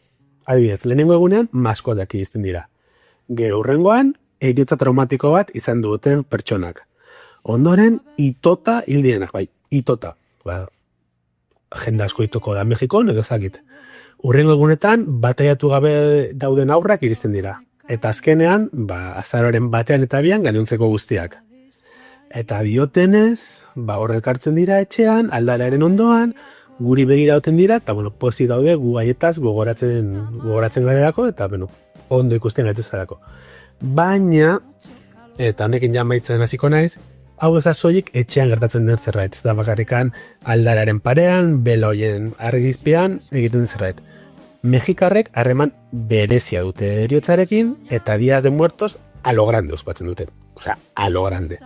Adibidez, lehenengo egunean maskotak izten dira. Gero hurrengoan, heriotza traumatiko bat izan duten pertsonak. Ondoren, itota hil direnak, itota. Jende asko itoko da Mexikon, edo zakit. Hurrengo egunetan, bataiatu gabe dauden aurrak iristen dira. Eta azkenean, azaroren batean eta bian gainontzeko guztiak. Eta diotenez, horrek hartzen dira etxean, aldarearen ondoan, guri begira oten dira, eta pozik daude gu haietaz gogoratzen garelako, eta ondo ikusten gaituzarako. Baina, eta honekin jamaitzen hasiko naiz, hau ez da soilik etxean gertatzen den zerbait. Ez da bakarrikan aldararen parean, beloien argizpian egiten den zerbait. Mexikarrek harreman berezia dute heriotzarekin, eta Dia de Muertos a lo grande ospatzen dute. Osea, a lo grande.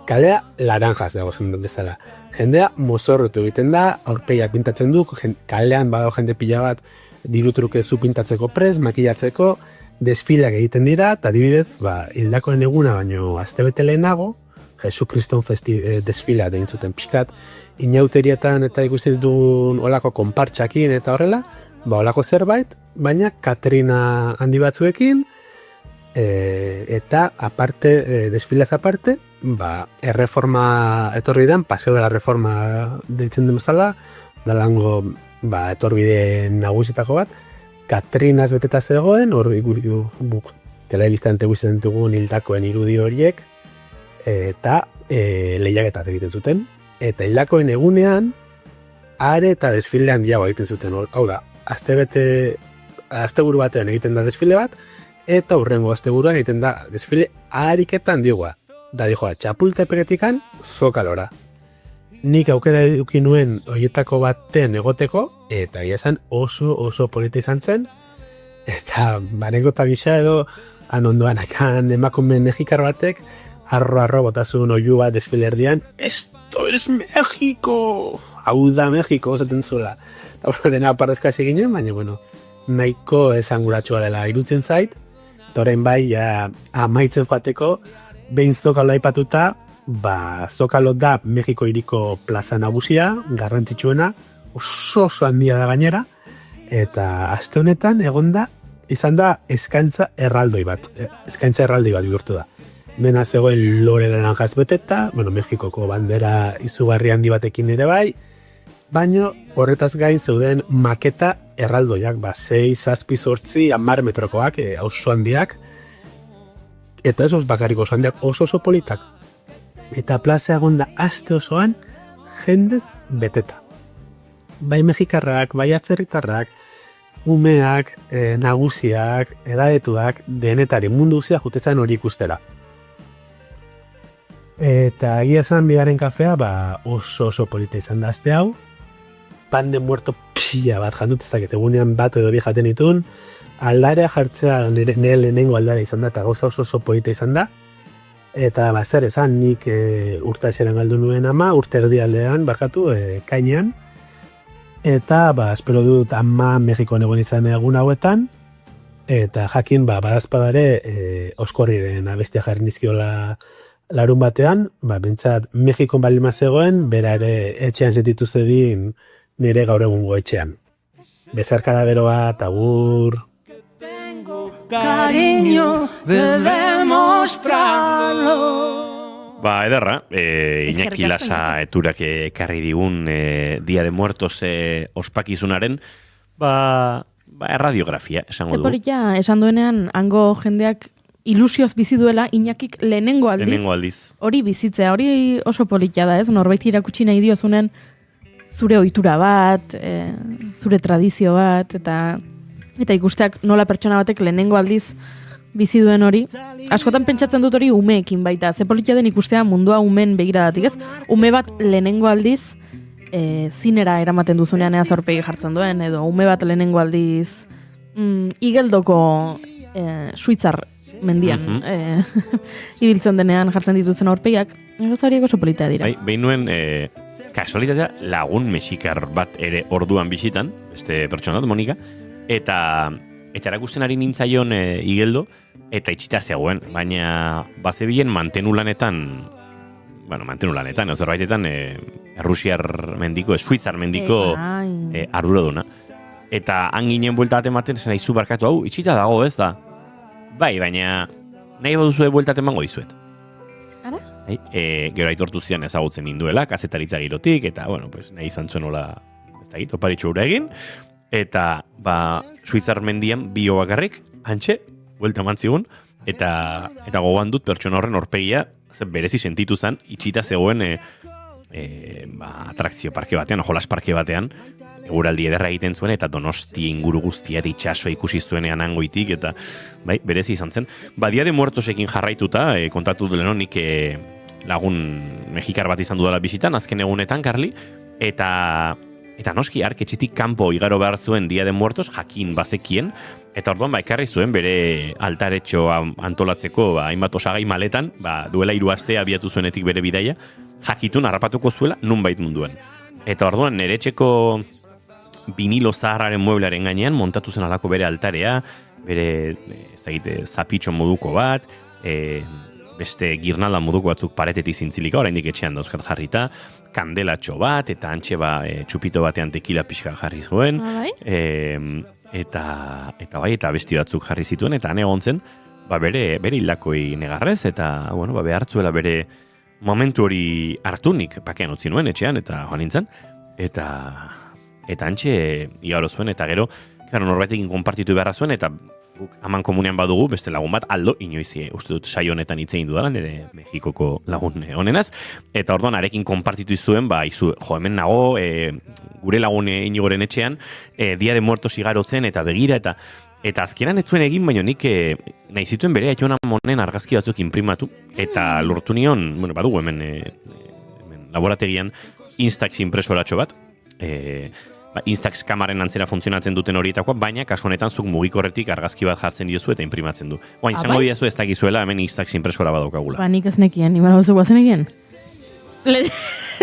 Kalea laranjaz dago zen bezala. Jendea mozorrotu egiten da, aurpegiak pintatzen du, kalean badago jende pila bat dirutruke zu pintatzeko prest, makillatzeko, desfileak egiten dira, eta adibidez, hildakoen eguna baino astebete lehenago, Jesu Kriston desfilea egin zuten pixkat, inauterietan eta ikusi duen olako konpartxakin eta horrela, olako zerbait, baina Katrina handi batzuekin, eta aparte, desfilez aparte, erreforma etorri den, Paseo de la Reforma deitzen den bezala, dalango etorbide nagusitako bat, Katrinaz beteta zegoen, hor telebistan teguizen dugun hildakoen irudi horiek, eta lehiaketak egiten zuten. Eta hildakoen egunean, are eta desfile handiago egiten zuten. Hau da, asteburu batean egiten da desfile bat, eta hurrengo asteburuan egiten da desfile ariketan handiagoa. Da dijoa, txapultepegetikan Zokalora. Nik aukera eduki nuen horietako baten egoteko, eta egia esan oso polita izan zen, eta banekota gisa edo anondoan akan emakume mexikar batek, arro botazun oiu bat desfilerdian, esto es México! Hau da México, zaten zuela. Eta dena parrezkasi ginen, baina nahiko esanguratxoa dela irutzen zait, eta orain bai, amaitzen joateko, behin Zokalo aipatuta, Zokalo da Mexiko hiriko plaza nagusia, garrantzitsuena, oso handia da gainera, eta aste honetan izan da eskaintza erraldoi bat bihurtu da. Dena zegoen lore laranjaz beteta, Mexikoko bandera izugarri handi batekin ere bai, baino horretaz gain zeuden maketa erraldoiak, 6, 7, 8, 10 metrokoak, oso handiak, eta ez bakarrik oso handiak, oso politak. Eta plaza egonda aste osoan jendez beteta. Bai mexikarrak, bai atzerritarrak, umeak, nagusiak, edadetuak, denetari mundu guztia jutezan hori ikustera. Eta egia esan Bigaren kafea oso polita izan da aste hau. Pan de muerto pila bat jantut, ez dakit egunean bat edo bi jaten ditun. Aldarea jartzea nire lehenengo aldarea izan da, eta gauza oso polita izan da. Eta zer esan, nik urtaxeran galdu nuen ama, urte erdialdean, kainean. Eta espero dut ama Mexikon egon izan egun hauetan. Eta jakin badazpadare oskorriren abestia jarri nizkiola larun batean, bentsat Mexikon balima zegoen, bera ere etxean sentitu zedin nire gaur egungo etxean. Bezarkada bero bat, agur. Cariño de demostrarlo. Ederra, Iñaki Lasa eturak ekarri digun Dia de Muertos ospakizunaren, erradiografia, esango dugu. Zepolita, esan duenean, hango jendeak ilusioz bizi duela, Iñakik lehenengo aldiz. Hori bizitzea, hori oso polita da, ez? Norbait irakutsi nahi diozunen zure ohitura bat, zure tradizio bat, eta ikusteak nola pertsona batek lehenengo aldiz bizi duen hori. Askotan pentsatzen dut hori umeekin baita. Ze polita den ikustea mundua umeen begiradatik, ez? Ume bat lehenengo aldiz zinera eramaten duzunean ea zorpegi jartzen duen, edo ume bat lehenengo aldiz igeldoko suitzar mendian ibiltzen denean jartzen ditutzen aurpegiak, horiek oso polita dira. Behin nuen kasualitatea lagun mexikar bat ere orduan bizitan, beste pertsona dut, Monika, eta erakusten ari nintzaion igeldo, eta itxita zegoen, baina bazebilen mantenulanetan, zerbaitetan Errusiar mendiko, Suitzar mendiko arduraduna. Eta han ginen buelta bat ematen, zen aizu barkatu, hau, itxita dago ez da. Bai, baina nahi baduzue bueltat emango dizuet. Ara? Gero aitortu zian ezagutzen ninduela, kazetaritza girotik, eta, nahi izan zuen hola, ez da gito, oparitxo ura egin, eta, Suitzar mendian bio bakarrik, hantxe, buelta mantzigun, eta gogoan dut pertsona horren horpegia, berezi sentitu zen, itxita zegoen, atrakzio parke batean, jolas parke batean, eguraldi ederra egiten zuen, eta Donosti inguru guztia itxasoa ikusi zuenean hangoitik, eta berezi izan zen. Dia de Muertosekin jarraituta, kontatu dut nik lagun mexikar bat izan dudala bizitan, azken egunetan, Karli, eta noski, arketxetik kanpo igaro behar zuen Dia de Muertos, jakin bazekien, eta orduan ekarri zuen bere altaretxoa antolatzeko hainbat osagai maletan, duela 3 aste abiatu zuenetik bere bidaia, jakitun harrapatuko zuela nunbait munduan. Eta orduan nere etxeko vinilo zaharraren mueblearen gainean montatu zen alako bere altarea, bere zapitxo moduko bat, beste girnalda moduko batzuk paretetik zintzilika, oraindik etxean dauzkat jarrita, kandelatxo bat, eta antxe txupito batean tekila pixka jarri zuen, eta besti batzuk jarri zituen, eta han egon zen, bere hildakoi negarrez, eta behartzuela bere momentu hori hartunik pakean utzi nuen etxean, eta joan nintzen, eta antxe igaro zuen, eta gero norbaitekin konpartitu beharra zuen, eta guk aman komunean badugu, beste lagun bat, Aldo, inoiz, uste dut saio honetan hitz egin dudala, nire Mexikoko lagun honenaz, eta orduan arekin konpartitu zuen, hemen nago, gure lagun Inigoren etxean, Dia de Muertos igarotzen, eta begira, eta azkenan ez zuen egin, baina nik nahi zituen bere Aiton Amonen argazki batzuk inprimatu, eta lortu nion, badugu hemen laborategian, Instax impresoratxo bat, Instax kamaren antzera funtzionatzen duten horietakoa, baina kasu honetan zuk mugikorretik argazki bat jartzen diozu eta imprimatzen du. Oain, zango diazu ez dakizuela, hemen Instax impresora badaukagula. Nik ez nekien, iman hau guazen egin.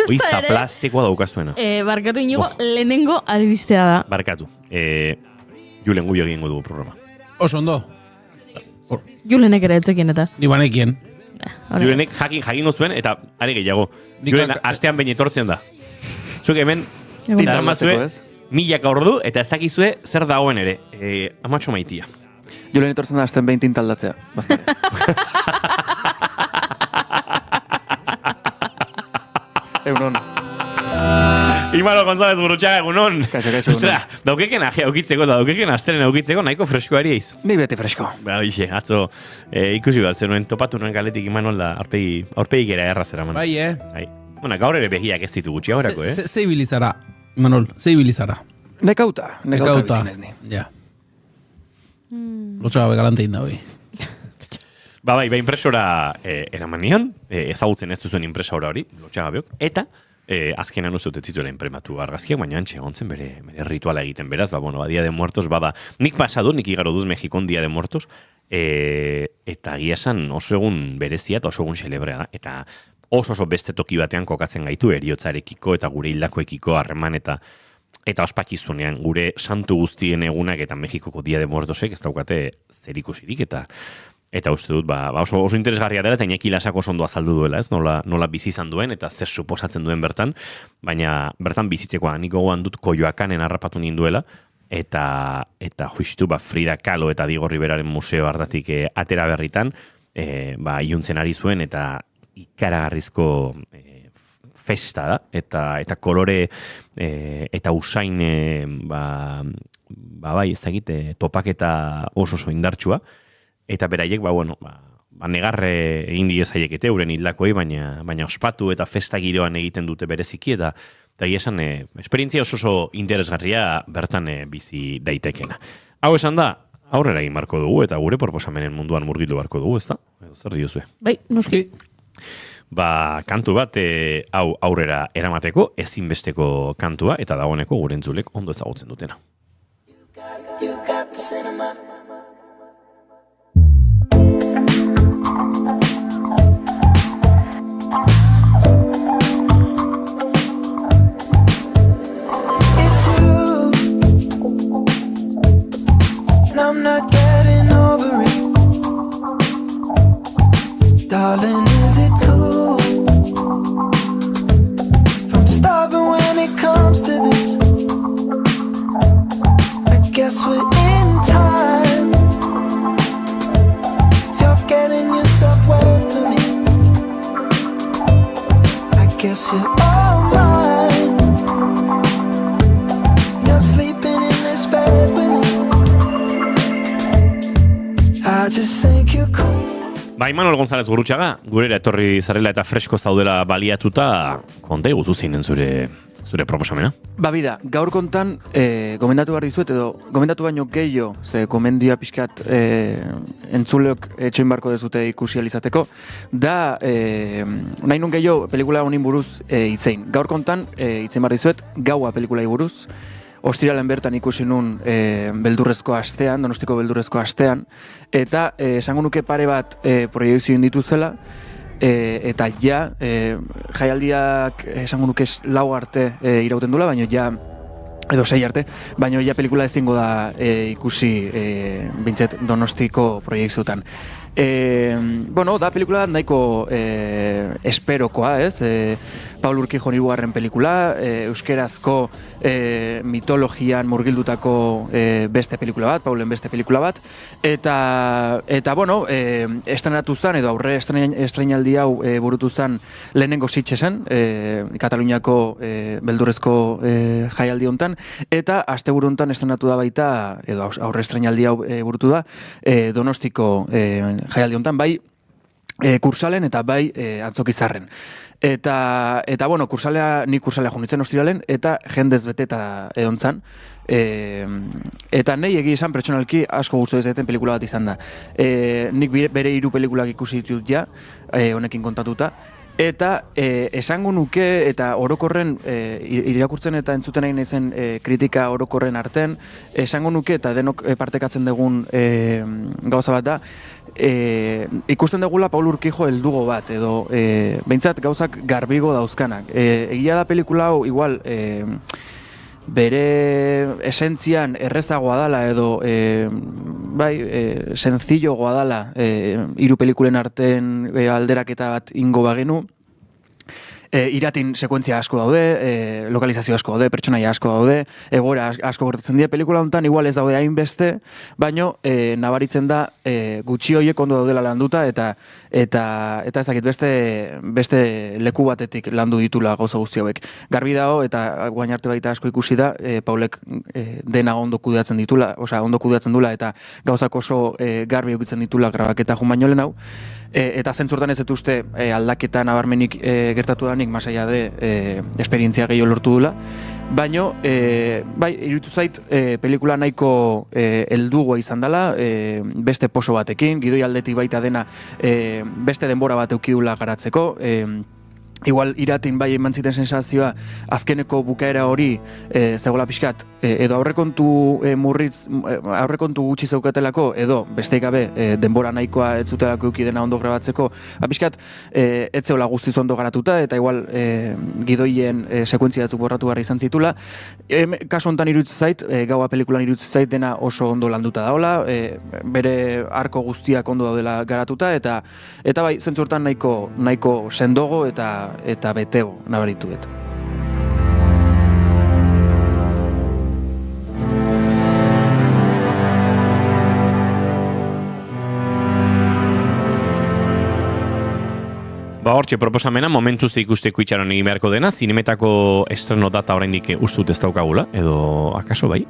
Oiza plastikoa daukazuena. Barkatu inigo, lehenengo albistea da. Barkatu. Julen guio egingo dugu programa. Oso ondo. Julenek ere etzekien eta. Ni banekien. Julenek jakingo zuen eta are gehiago. Julen astean behin etortzen da. Zuk hemen Darmazue, milaka ordu, eta ez dakizue zer dagoen ere. Amatxo maitia. Julen etortzen da azten behin tintaldatzea. Egunon. Imaro González Gurrutxaga, egunon. Kaixo. Ostra, daukeken ajea aukitzeko eta daukeken astelen aukitzeko nahiko freskoari eiz. Ni beti fresko. Hoxe, atzo ikusi bat zenuen topatu nuen galetik Imanol da aurpegik era erraz eraman. Bai, Bueno, gaur ere begiak ez ditu gutxi agorako, Ze ibilizara, Imanol, ze ibilizara. Nekauta bizinez ni. Ja. Lotxaga begalante inda hoi. Ba impresora eraman nion, ezagutzen ez duzuen impresora hori, Lotxaga beok, eta azkenan uste dut zituela inprematu argazkiak, baina antxe egontzen bere rituala egiten beraz, Dia de Muertos, bada, nik pasadu, nik igaro dut Mexikon Dia de Muertos, eta gia esan oso egun berezia eta oso egun celebrea da, eta oso beste toki batean kokatzen gaitu eriotzarekiko eta gure hildakoekiko harreman eta ospakizunean gure santu guztien egunak eta Mexikoko Dia de Muertosek ez daukate zerikusirik eta uste dut oso interesgarria dela eta Iñaki Lasak oso ondo azaldu duela, ez? Nola bizi izan duen eta zer suposatzen duen bertan, baina bertan bizitzekoa nik gogoan dut Koyoakanen harrapatu ninduela eta justu Frida Kahlo eta Diego Riveraren museo hartatik atera berritan, iluntzen ari zuen eta ikaragarrizko festa da, eta kolore eta usain ez dakit topaketa oso indartsua, eta beraiek, negarre egin diezaiekete euren hildakoei, baina ospatu eta festa giroan egiten dute bereziki, eta esan, esperientzia oso interesgarria bertan bizi daitekena. Hau esan da, aurrera egin barko dugu, eta gure proposamenen munduan murgildu barko dugu, ez da? Zer diozue? Bai, noski. Kantu bat hau aurrera eramateko, ezinbesteko kantua, eta dagoeneko gure entzulek ondo ezagutzen dutena. You got the cinema. It's you, and I'm not getting over it. Darling, is it cool? From stopping when it comes to this. I guess we're in time. If you're getting yourself wet for me, I guess you're all mine. You're sleeping in this bed with me. I just think you're cool. Imanol González Gurrutxaga, gurera etorri zarela eta fresko zaudela baliatuta, konta igutu zeinen zure proposamena? Bida, gaur kontan gomendatu behar dizuet, edo gomendatu baino gehiago, ze gomendia pixkat entzuleok etxoin barko dezute ikusi alizateko, da nahi nun gehiago pelikula honin buruz hitzein. Gaur kontan hitzein behar dizuet, Gaua pelikulai buruz, ostiralen bertan ikusi nun beldurrezko astean, Donostiko beldurrezko astean, eta esango nuke pare bat proiekzio dituzela, eta jaialdiak esango nuke 4 arte irauten dula, baina edo 6 arte, baina pelikula ezingo da ikusi bintzet Donostiko proiekzioetan. Da pelikula nahiko esperokoa, ez? Paul Urquijon 3. pelikula, euskerazko mitologian murgildutako beste pelikula bat, Paulen beste pelikula bat, eta estrenatu zen, edo aurre estreinaldi hau burutu zen lehenengo Sitgesen, Kataluniako beldurrezko jaialdi hontan, eta asteburu hontan estrenatu da baita, edo aurre estreinaldi hau burutu da, Donostiko jaialdi hontan, bai Kursalen eta bai Antzokizarren. Eta nik kursalea junitzen ostiralen, eta jendez beteta egontzan. Eta nahi egi izan pertsonalki asko gustu ez deten pelikula bat izan da. Nik bere 3 pelikulak ikusi ditut ja, honekin kontatuta. Eta esango nuke, eta orokorren, irakurtzen eta entzuten nahi naizen kritika orokorren arten, esango nuke, eta denok partekatzen dugun gauza bat da, ikusten dugula Paul Urquijo heldugo bat, edo behintzat gauzak garbigo dauzkanak. Egia da pelikula hau, igual, bere esentzian errezagoa dala, edo sencillogoa dala, 3 pelikulen arten alderaketa bat ingo bagenu, iratin sekuentzia asko daude, lokalizazio asko daude, pertsonaia asko daude, egoera asko gertatzen dira pelikula honetan, igual ez daude hainbeste, baino nabaritzen da gutxi horiek ondo daudela landuta eta ez dakit beste leku batetik landu ditula gauza guzti hauek. Garbi dago eta guain arte baita asko ikusi da, Paulek dena ondo kudeatzen ditula, ondo kudeatzen dula eta gauzak oso garbi eukitzen ditula grabaketa jun baino lehenau. Eta zentzurtan ez dut uste aldaketa nabarmenik gertatu danik, masaia de esperientzia gehiago lortu dula. Baino, bai, iruditu zait, pelikula nahiko heldugoa izan dela, beste poso batekin, gidoi aldetik baita dena beste denbora bat eukidula garatzeko, igual iratin bai eman ziten sensazioa azkeneko bukaera hori zegoela pixkat, edo aurrekontu aurrekontu gutxi zeukatelako, edo besteik gabe denbora nahikoa ez zutelako euki dena ondo grabatzeko, pixkat ez zeola guztiz ondo garatuta, eta igual gidoien sekuentzia batzuk borratu garra izan zitula. Kasu honetan iruditzen zait, gaua pelikulan iruditzen zait dena oso ondo landuta daola, bere arko guztiak ondo daudela garatuta, eta bai, zentzurtan nahiko sendogo eta betego nabaritu dut. Hortxe proposamena, momentuz ikusteko itxaron egin beharko dena, zinemetako estreno data oraindik ustut ez daukagula, edo akaso bai,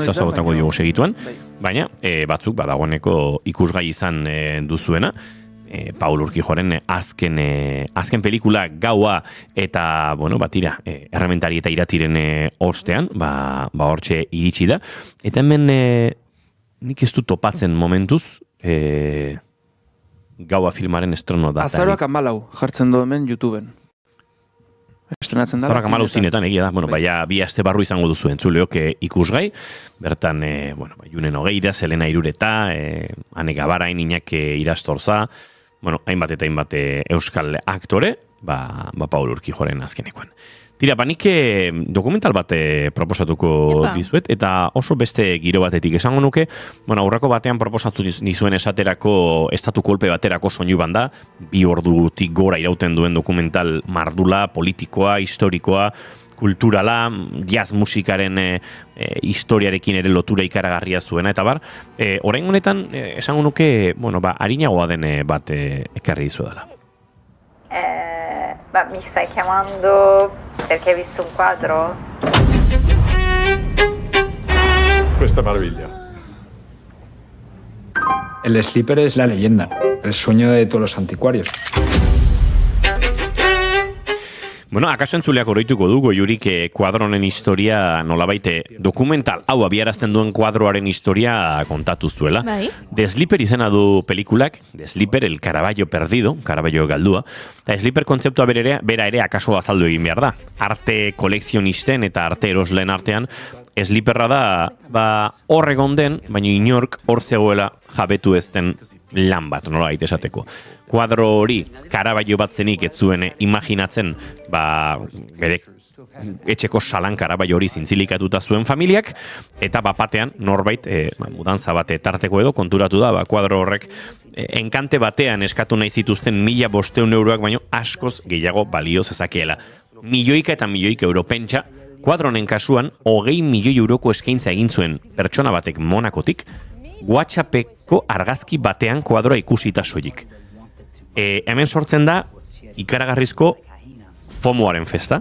zazabotako diogo segituan, baina batzuk badagoeneko ikusgai izan duzuena, Paul Urquijoren azken pelikula gaua eta, bueno, batira, errementari eta iratiren ostean, hortxe iritsi da. Eta hemen nik ez du topatzen momentuz gaua filmaren estreno data. Azaroak 14 jartzen du hemen YouTubeen. Estrenatzen da. Azaroak 14 zinetan egia da. Bueno, baina bi aste barru izango duzu entzuleok ikusgai. Bertan, Junen Ogeira, Selena Irureta, Ane Gabarain, Iñaki Irastorza, bueno, hainbat eta hainbat euskal aktore, Paul Urquijoren azkenekoan. Tira, nik dokumental bat proposatuko dizuet, eta oso beste giro batetik esango nuke, aurreko batean proposatu nizuen esaterako estatu kolpe baterako soinu banda, 2 ordutik gora irauten duen dokumental mardula, politikoa, historikoa, kulturala, jazz musikaren historiarekin ere lotura ikaragarria zuena, eta bar, orain honetan esango nuke, harinagoa den bat ekarri dizu dela. Mi stai chiamando perché hai visto un quadro? Questa maravilla. El Sleeper es la leyenda, el sueño de todos los anticuarios. Bueno, akaso entzuleak oroituko dugu jurik kuadronen historia nolabait dokumental, hau abiarazten duen kuadroaren historia kontatu zuela. The Sleeper izena du pelikulak, The Sleeper, el Caravaggio perdido, Caravaggio galdua. The Sleeper kontzeptua bera ere akaso azaldu egin behar da. Arte kolekzionisten eta arte erosleen artean, Sleeperra da hor egon den, baina inork hor zegoela jabetu ezten lan bat, nolabait esateko. Kuadro hori, Caravaggio bat zenik ez zuen imaginatzen, bere etxeko salan Caravaggio hori zintzilikatuta zuen familiak, eta batean norbait, mudantza bate tarteko edo, konturatu da, kuadro horrek enkante batean eskatu nahi zituzten 1.500 euroak, baino askoz gehiago balio zezakeela. Milioika eta milioika euro pentsa, kuadronen kasuan, 20 milioi euroko eskaintza egin zuen pertsona batek Monakotik, WhatsAppeko argazki batean kuadroa ikusita soilik. Hemen sortzen da ikaragarrizko FOMOaren festa.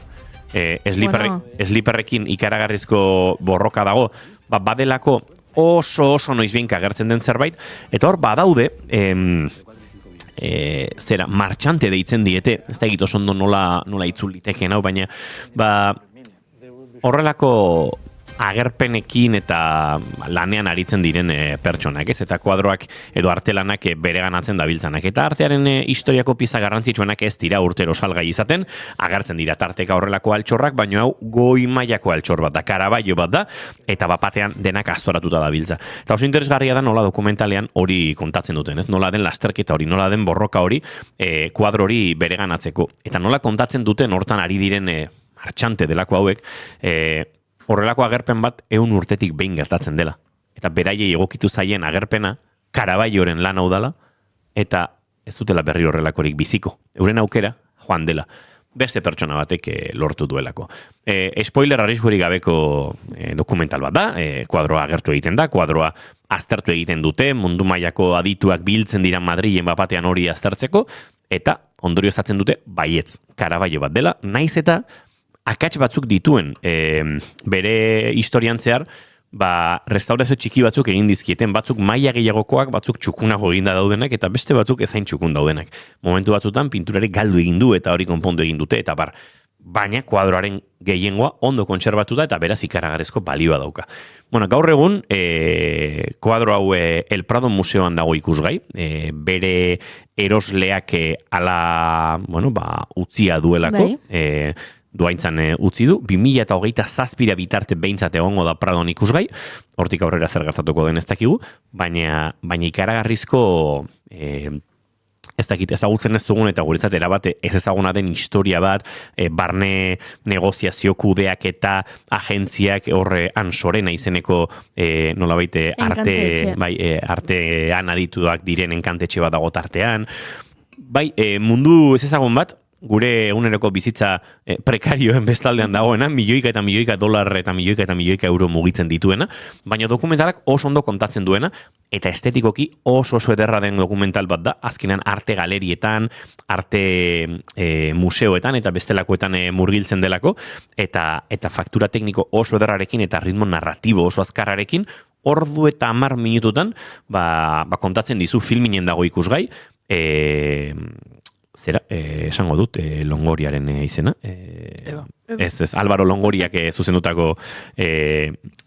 Sleeperrekin ikaragarrizko borroka dago, badelako oso noizbienka agertzen den zerbait, eta hor badaude martxante deitzen diete, ez da egit oso ondo nola itzuliteken hau, baina horrelako agerpenekin eta lanean aritzen diren pertsonak, ez? Eta kuadroak edo artelanak bereganatzen dabiltzanak. Eta artearen historiako pieza garrantzitsuenak ez dira urtero salgai izaten, agertzen dira tarteka horrelako altxorrak, baina hau goi mailako altxor bat da, Caravaggio bat da, eta batean denak aztoratuta dabiltza. Eta oso interesgarria da nola dokumentalean hori kontatzen duten, ez? Nola den lasterketa hori, nola den borroka hori, kuadro hori bereganatzeko. Eta nola kontatzen duten hortan ari diren martxante delako hauek, horrelako agerpen bat 100 urtetik behin gertatzen dela. Eta beraiei egokitu zaien agerpena Caravaggioren lan hau dela, eta ez dutela berri horrelakorik biziko. Euren aukera joan dela. beste pertsona batek lortu duelako. Spoiler arriskurik gabeko dokumental bat da, kuadroa agertu egiten da, kuadroa aztertu egiten dute, mundu mailako adituak biltzen dira Madrilen bapatean hori aztertzeko, eta ondorioztatzen dute baietz, Caravaggio bat dela, naiz eta akats batzuk dituen bere historian zehar, restaurazio txiki batzuk egin dizkieten, batzuk maila gehiagokoak, batzuk txukunago eginda daudenak, eta beste batzuk ezain txukun daudenak. Momentu batzutan pinturari galdu egin du eta hori konpondu egin dute, eta baina kuadroaren gehiengoa ondo kontserbatu da eta beraz ikaragarrezko balioa dauka. Bueno, gaur egun, kuadro hau El Prado Museoan dago ikusgai, bere erosleak utzia duelako, duaintzan utzi du, 2027 bitarte behintzat egongo da Pradon ikusgai, hortik aurrera zer gertatuko den ez dakigu, baina ikaragarrizko ez dakit ezagutzen ez dugun eta guretzat erabate ez ezaguna den historia bat, barne negoziazio kudeak eta agentziak horre Sorena izeneko nolabait artean adituak diren enkantetxe bat dago tartean. Mundu ez ezagun bat, gure eguneroko bizitza prekarioen bestaldean dagoena, milioika eta milioika dolar eta milioika euro mugitzen dituena, baina dokumentalak oso ondo kontatzen duena, eta estetikoki oso ederra den dokumental bat da, azkenan arte galerietan, arte museoetan eta bestelakoetan murgiltzen delako, eta faktura tekniko oso ederrarekin eta ritmo narratibo oso azkarrarekin, ordu eta 10 minututan kontatzen dizu filminen dago ikusgai, esango dut Longoriaren izena. Ez, Álvaro Longoriak zuzendutako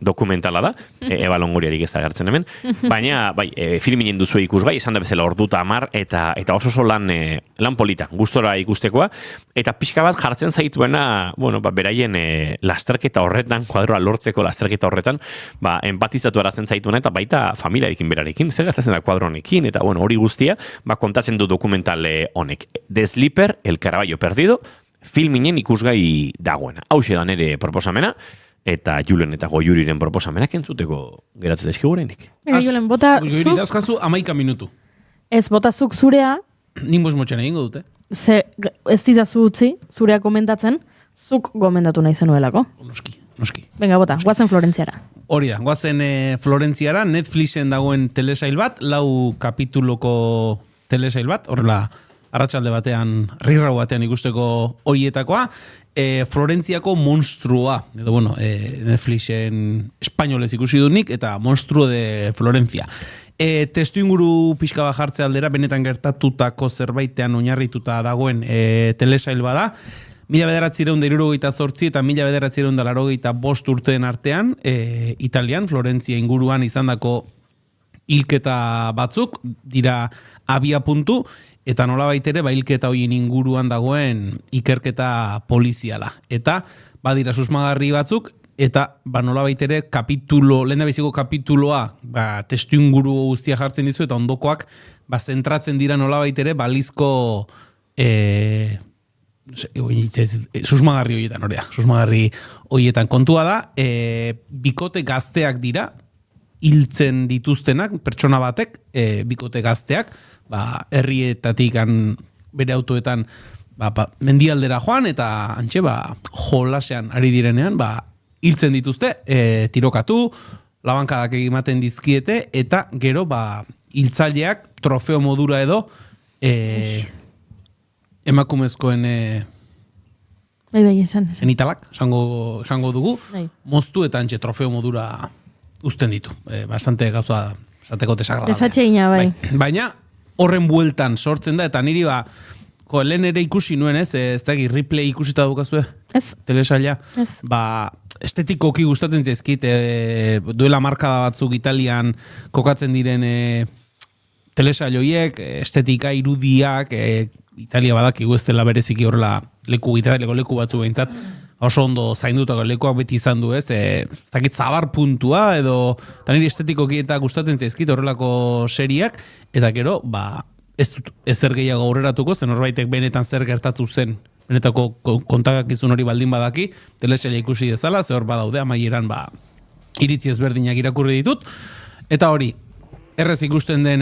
dokumentala da, Eba Longoriarik ez da gertzen hemen, baina filminen duzu ikusgai, esan da bezala orduta 10 eta oso lan polita, gustora ikustekoa, eta pixka bat jartzen zaituena, beraien lasterketa horretan, kuadroa lortzeko lasterketa horretan, empatizatu aratzen zaituena, eta baita familiarekin berarekin, zer gertatzen da kuadro honekin, eta hori guztia, kontatzen du dokumental honek. The Sleeper, El Caravaggio Perdido, filminen ikusgai dagoena. Hauxe da nere proposamena, eta Julen eta Goiuriren proposamenak entzuteko geratzen daizkigu oraindik. Julen, bota Goiuri dauzkazu 11 minutu. Ez, bota zuk zurea. Ninbuz motxan egingo dute. Ze, ez dizazu utzi, zurea komentatzen, zuk gomendatu nahi zenuelako. Noski. Venga, bota, guazen Florentziara. Hori da, guazen Florentziara, Netflixen dagoen telesail bat, 4 kapituloko telesail bat, horrela arratsalde batean, rirrau batean ikusteko horietakoa, Florentziako monstrua, edo Netflixen espainolez ikusi dunik, eta Monstruo de Florencia. Testu inguru pixka bat jartze aldera, benetan gertatutako zerbaitean oinarrituta dagoen telesail bada, 1978 eta 1985 urteen artean, Italian, Florentzia inguruan izandako hilketa batzuk, dira abia puntu, eta nolabait ere hilketa horien inguruan dagoen ikerketa poliziala. Eta badira susmagarri batzuk, eta nolabait ere lehendabiziko kapituloa testu inguru guztia jartzen dizu, eta ondokoak zentratzen dira nolabait ere balizko susmagarri horietan, susmagarri horietan kontua da, bikote gazteak dira, hiltzen dituztenak, pertsona batek, bikote gazteak, herrietatik bere autoetan mendialdera joan, eta antxe, jolasean ari direnean, hiltzen dituzte, tirokatu, labankadak egimaten dizkiete, eta gero, hiltzaileak trofeo modura edo, emakumezkoen zenitalak, esango dugu, moztu eta antxe trofeo modura uzten ditu. Bastante gauza zateko desagradable. Desatxeina, bai. Baina, horren bueltan sortzen da, eta niri lehen ere ikusi nuen, ez da replay ikusita dukazue? Ez. Telesaila? Ez. Estetikoki gustatzen zaizkit, duela markada batzuk Italian kokatzen diren telesailoiek, estetika, irudiak, Italia badakigu ez dela bereziki horrela Italiako leku batzu behintzat, oso ondo zaindutako lekuak beti izan du, ez dakit zabar puntua, edo eta niri estetikoki eta gustatzen zaizkit horrelako seriak, eta gero, ez dut ezer gehiago aurreratuko, zen horbaitek benetan zer gertatu zen, benetako kontakizun hori baldin badaki, telesaila ikusi dezala, ze hor badaude, amaieran iritzi ezberdinak irakurri ditut, eta hori, errez ikusten den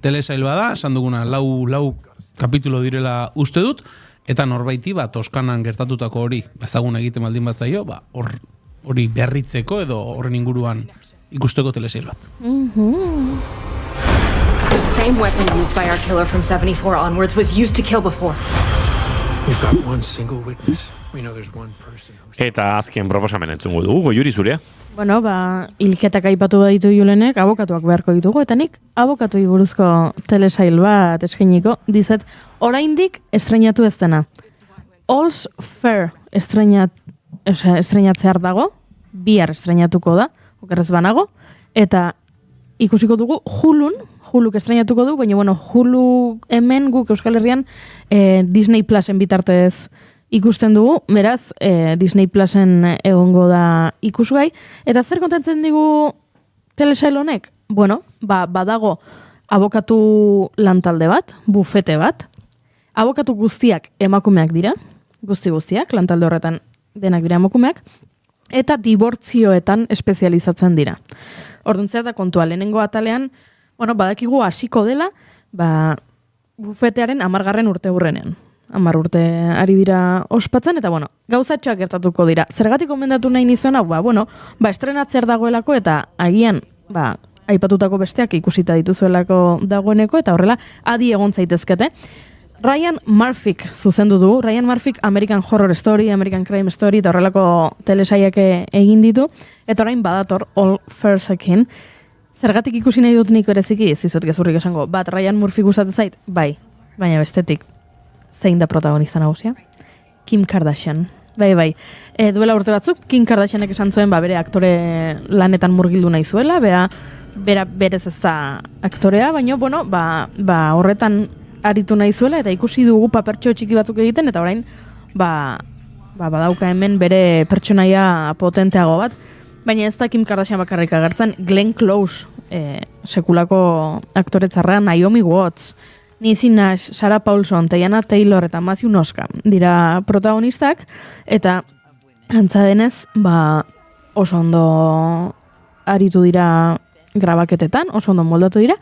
telesail bada, esan duguna, lau kapitulo direla uste dut, Eta norbaiti Toskanan gertatutako hori ezagun egiten baldin bazaio, hori berritzeko edo horren inguruan ikusteko telesail bat. The same weapon used by our killer from 74 onwards was used to kill before. We've got one single witness. We know there's one person. Eta azken proposamen entzungo dugu, Goiuri zurea. Bueno, hilketak aipatu baditu Julenek, abokatuak beharko ditugu, eta nik abokatuei buruzko telesail bat eskainiko dizuet oraindik estreinatu ez dena. All's Fair estreinatzear dago, bihar estreinatuko da, okerrez banago, eta ikusiko dugu Huluk estreinatuko du, baina bueno, Hulu hemen guk Euskal Herrian Disney Plusen bitartez ikusten dugu, beraz, Disney Plusen egongo da ikusgai. Eta zer kontatzen digu telesail honek? Bueno, badago abokatu lantalde bat, bufete bat. Abokatu guztiak emakumeak dira, guztiak, lantalde horretan denak dira emakumeak, eta dibortzioetan espezializatzen dira. Orduntzea da kontua, lehenengo atalean, bueno, badakigu hasiko dela, bufetearen 10. urte hurrenean. 10 urte ari dira ospatzen, eta bueno, gauzatxoak gertatuko dira. Zergatik gomendatu nahi nizuena, estrenatzer dagoelako, eta agian, aipatutako besteak ikusita dituzuelako dagoeneko, eta horrela, adi egon zaitezkete. Ryan Murphyk zuzendu du. Ryan Murphyk American Horror Story, American Crime Story, eta horrelako telesaiak egin ditu, eta orain badator All Fairsekin. Zergatik ikusi nahi dut nik bereziki, zizuet gezurrik esango, Ryan Murphy gustatzen zait, bai, baina bestetik, zein da protagonista nagusia? Kim Kardashian. Bai. Duela urte batzuk, Kim Kardashianek esan zuen, bere aktore lanetan murgildu nahi zuela, bera berez ez da aktorea, baina, bueno, horretan aritu nahi zuela, eta ikusi dugu papertxo txiki batzuk egiten, eta orain, badauka hemen bere pertsonaia potenteago bat, baina ez da Kim Kardashian bakarrik agertzen, Glenn Close, sekulako aktoretzarra, Naomi Watts, Niecy Nash, Sarah Paulson, Teyana Taylor eta Matthew Noska dira protagonistak, eta antza denez, oso ondo aritu dira grabaketetan, oso ondo moldatu dira,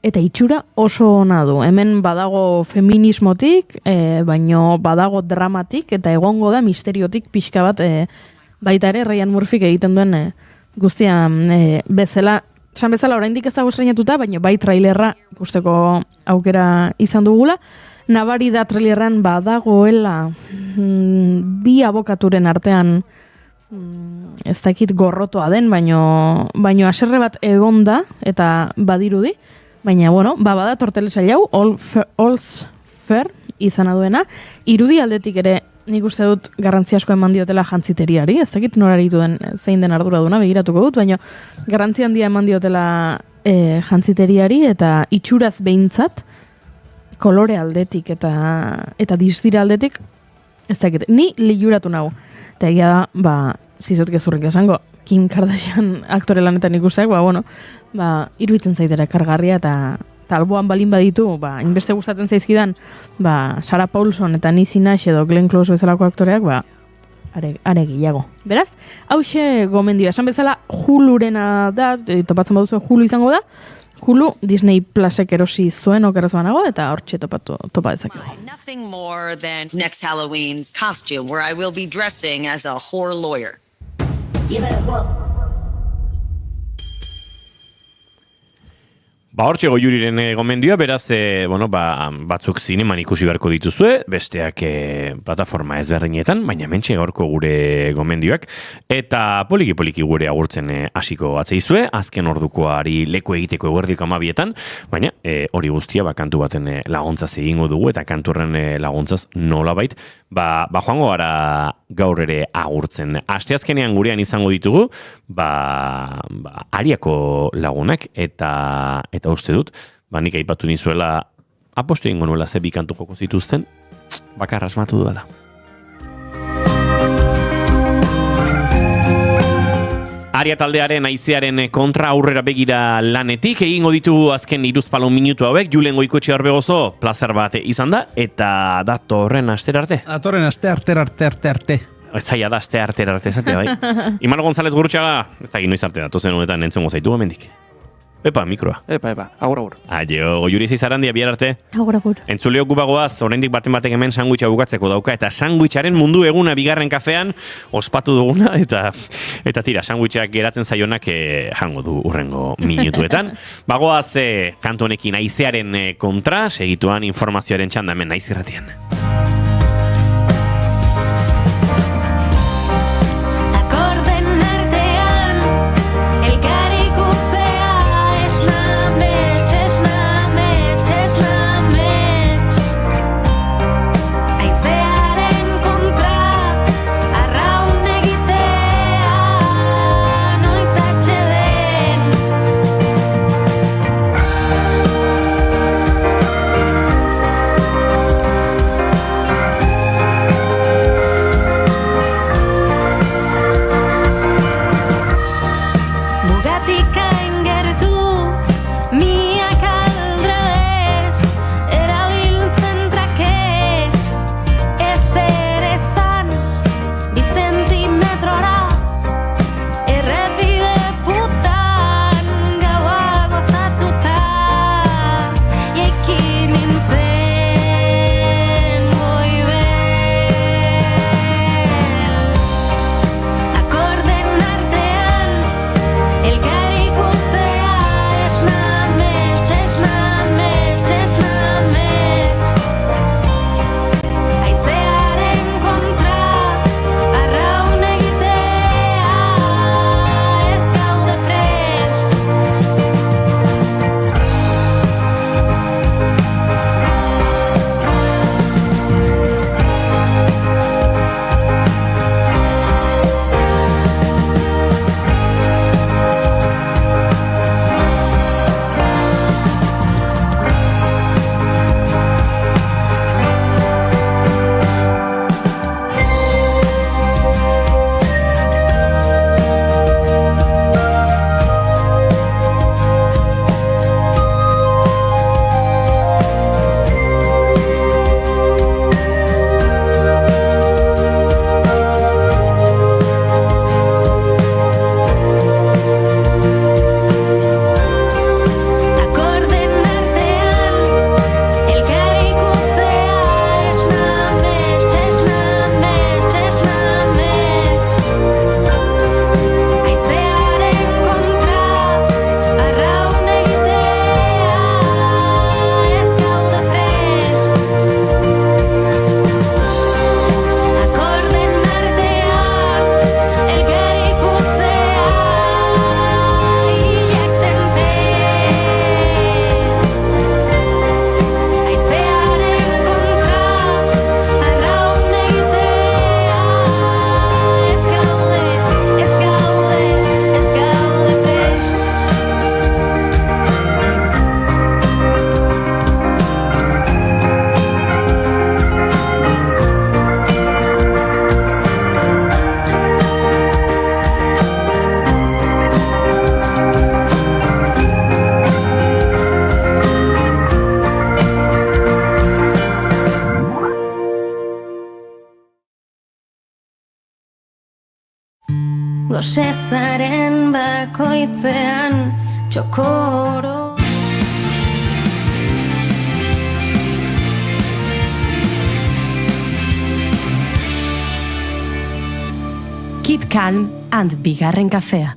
eta itxura oso ona du. Hemen badago feminismotik, baino badago dramatik, eta egongo da misteriotik pixka bat, baita ere Ryan Murphyk egiten duen guztian bezala, esan bezala oraindik ez dago estreinatuta, baina bai trailerra ikusteko aukera izan dugula. Nabari da trailerran badagoela bi abokaturen artean ez dakit gorrotoa den, baino haserre bat egonda eta badirudi, baina bueno, badator telesail hau All's Fair izana duena, irudi aldetik ere nik uste dut garrantzi asko eman diotela jantziteriari, ez dakit noraritu den zein den arduraduna, begiratuko dut, baina garrantzi handia eman diotela jantziteriari, eta itxuraz behintzat, kolore aldetik eta dizdira aldetik, ez dakit, ni liuratu nahu. Eta egia da, zizot gezurrik esango, Kim Kardashian aktore lanetan ikusteak, iruditzen zaitera kargarria, eta alboan balin baditu, inbeste gustatzen zaizkidan, Sarah Paulson eta Niecy Nash edo Glenn Close bezalako aktoreak, are gehiago. Beraz, hauxe gomendioa. Esan bezala, Hulurena da, topatzen baduzu Hulu izango da, Hulu Disney Plusek erosi zuen okerrez banago, eta hortxe topa dezakegu. Nothing more than next Halloween's costume, where I will be dressing as a horror lawyer. You better work. Hortxe Goiuriren gomendioa, beraz, batzuk zineman ikusi beharko dituzue, besteak plataforma ezberdinetan, baina mentxe gaurko gure gomendioak, eta poliki gure agurtzen hasiko atzeizue, azken ordukoari leku egiteko eguerdiko 12etan, baina hori guztia kantu baten laguntzaz egingo dugu, eta kanturren laguntzaz nolabait, joango gara gaur ere agurtzen. Asteazkenean gurean izango ditugu, Ariako lagunak, eta uste dut, nik aipatu nizuela, apostu egingo nuela ze bi kantu joko zituzten, bakarra asmatu duela. Aria taldearen aizearen kontra aurrera begira lanetik, egingo ditugu azken 30 minutu hauek, Julen Goikoetxe Arbegozo, plazer bat izan da, eta datorren astera arte. Datorren aste arte. Ez zaila da aste arte, bai. Imano González Gurutxaga, ez da ginoiz arte datozen honetan entzongo zaitu hemendik. Epa, mikroa. Epa, agur. Aio, Goiuri Zizarandia, bihar arte. Agur. Entzuleo gupagoaz, oraindik baten hemen sandwicha bukatzeko dauka, eta sandwicharen mundu eguna bigarren kafean ospatu duguna, eta tira, sandwichak geratzen zaionak jango du urrengo minutuetan. Bagoaz, kantu honekin haizearen kontra, segituan informazioaren txanda hemen Naiz Irratian. Gozezaren bakoitzean txokoro. Keep calm and bigarren kafea.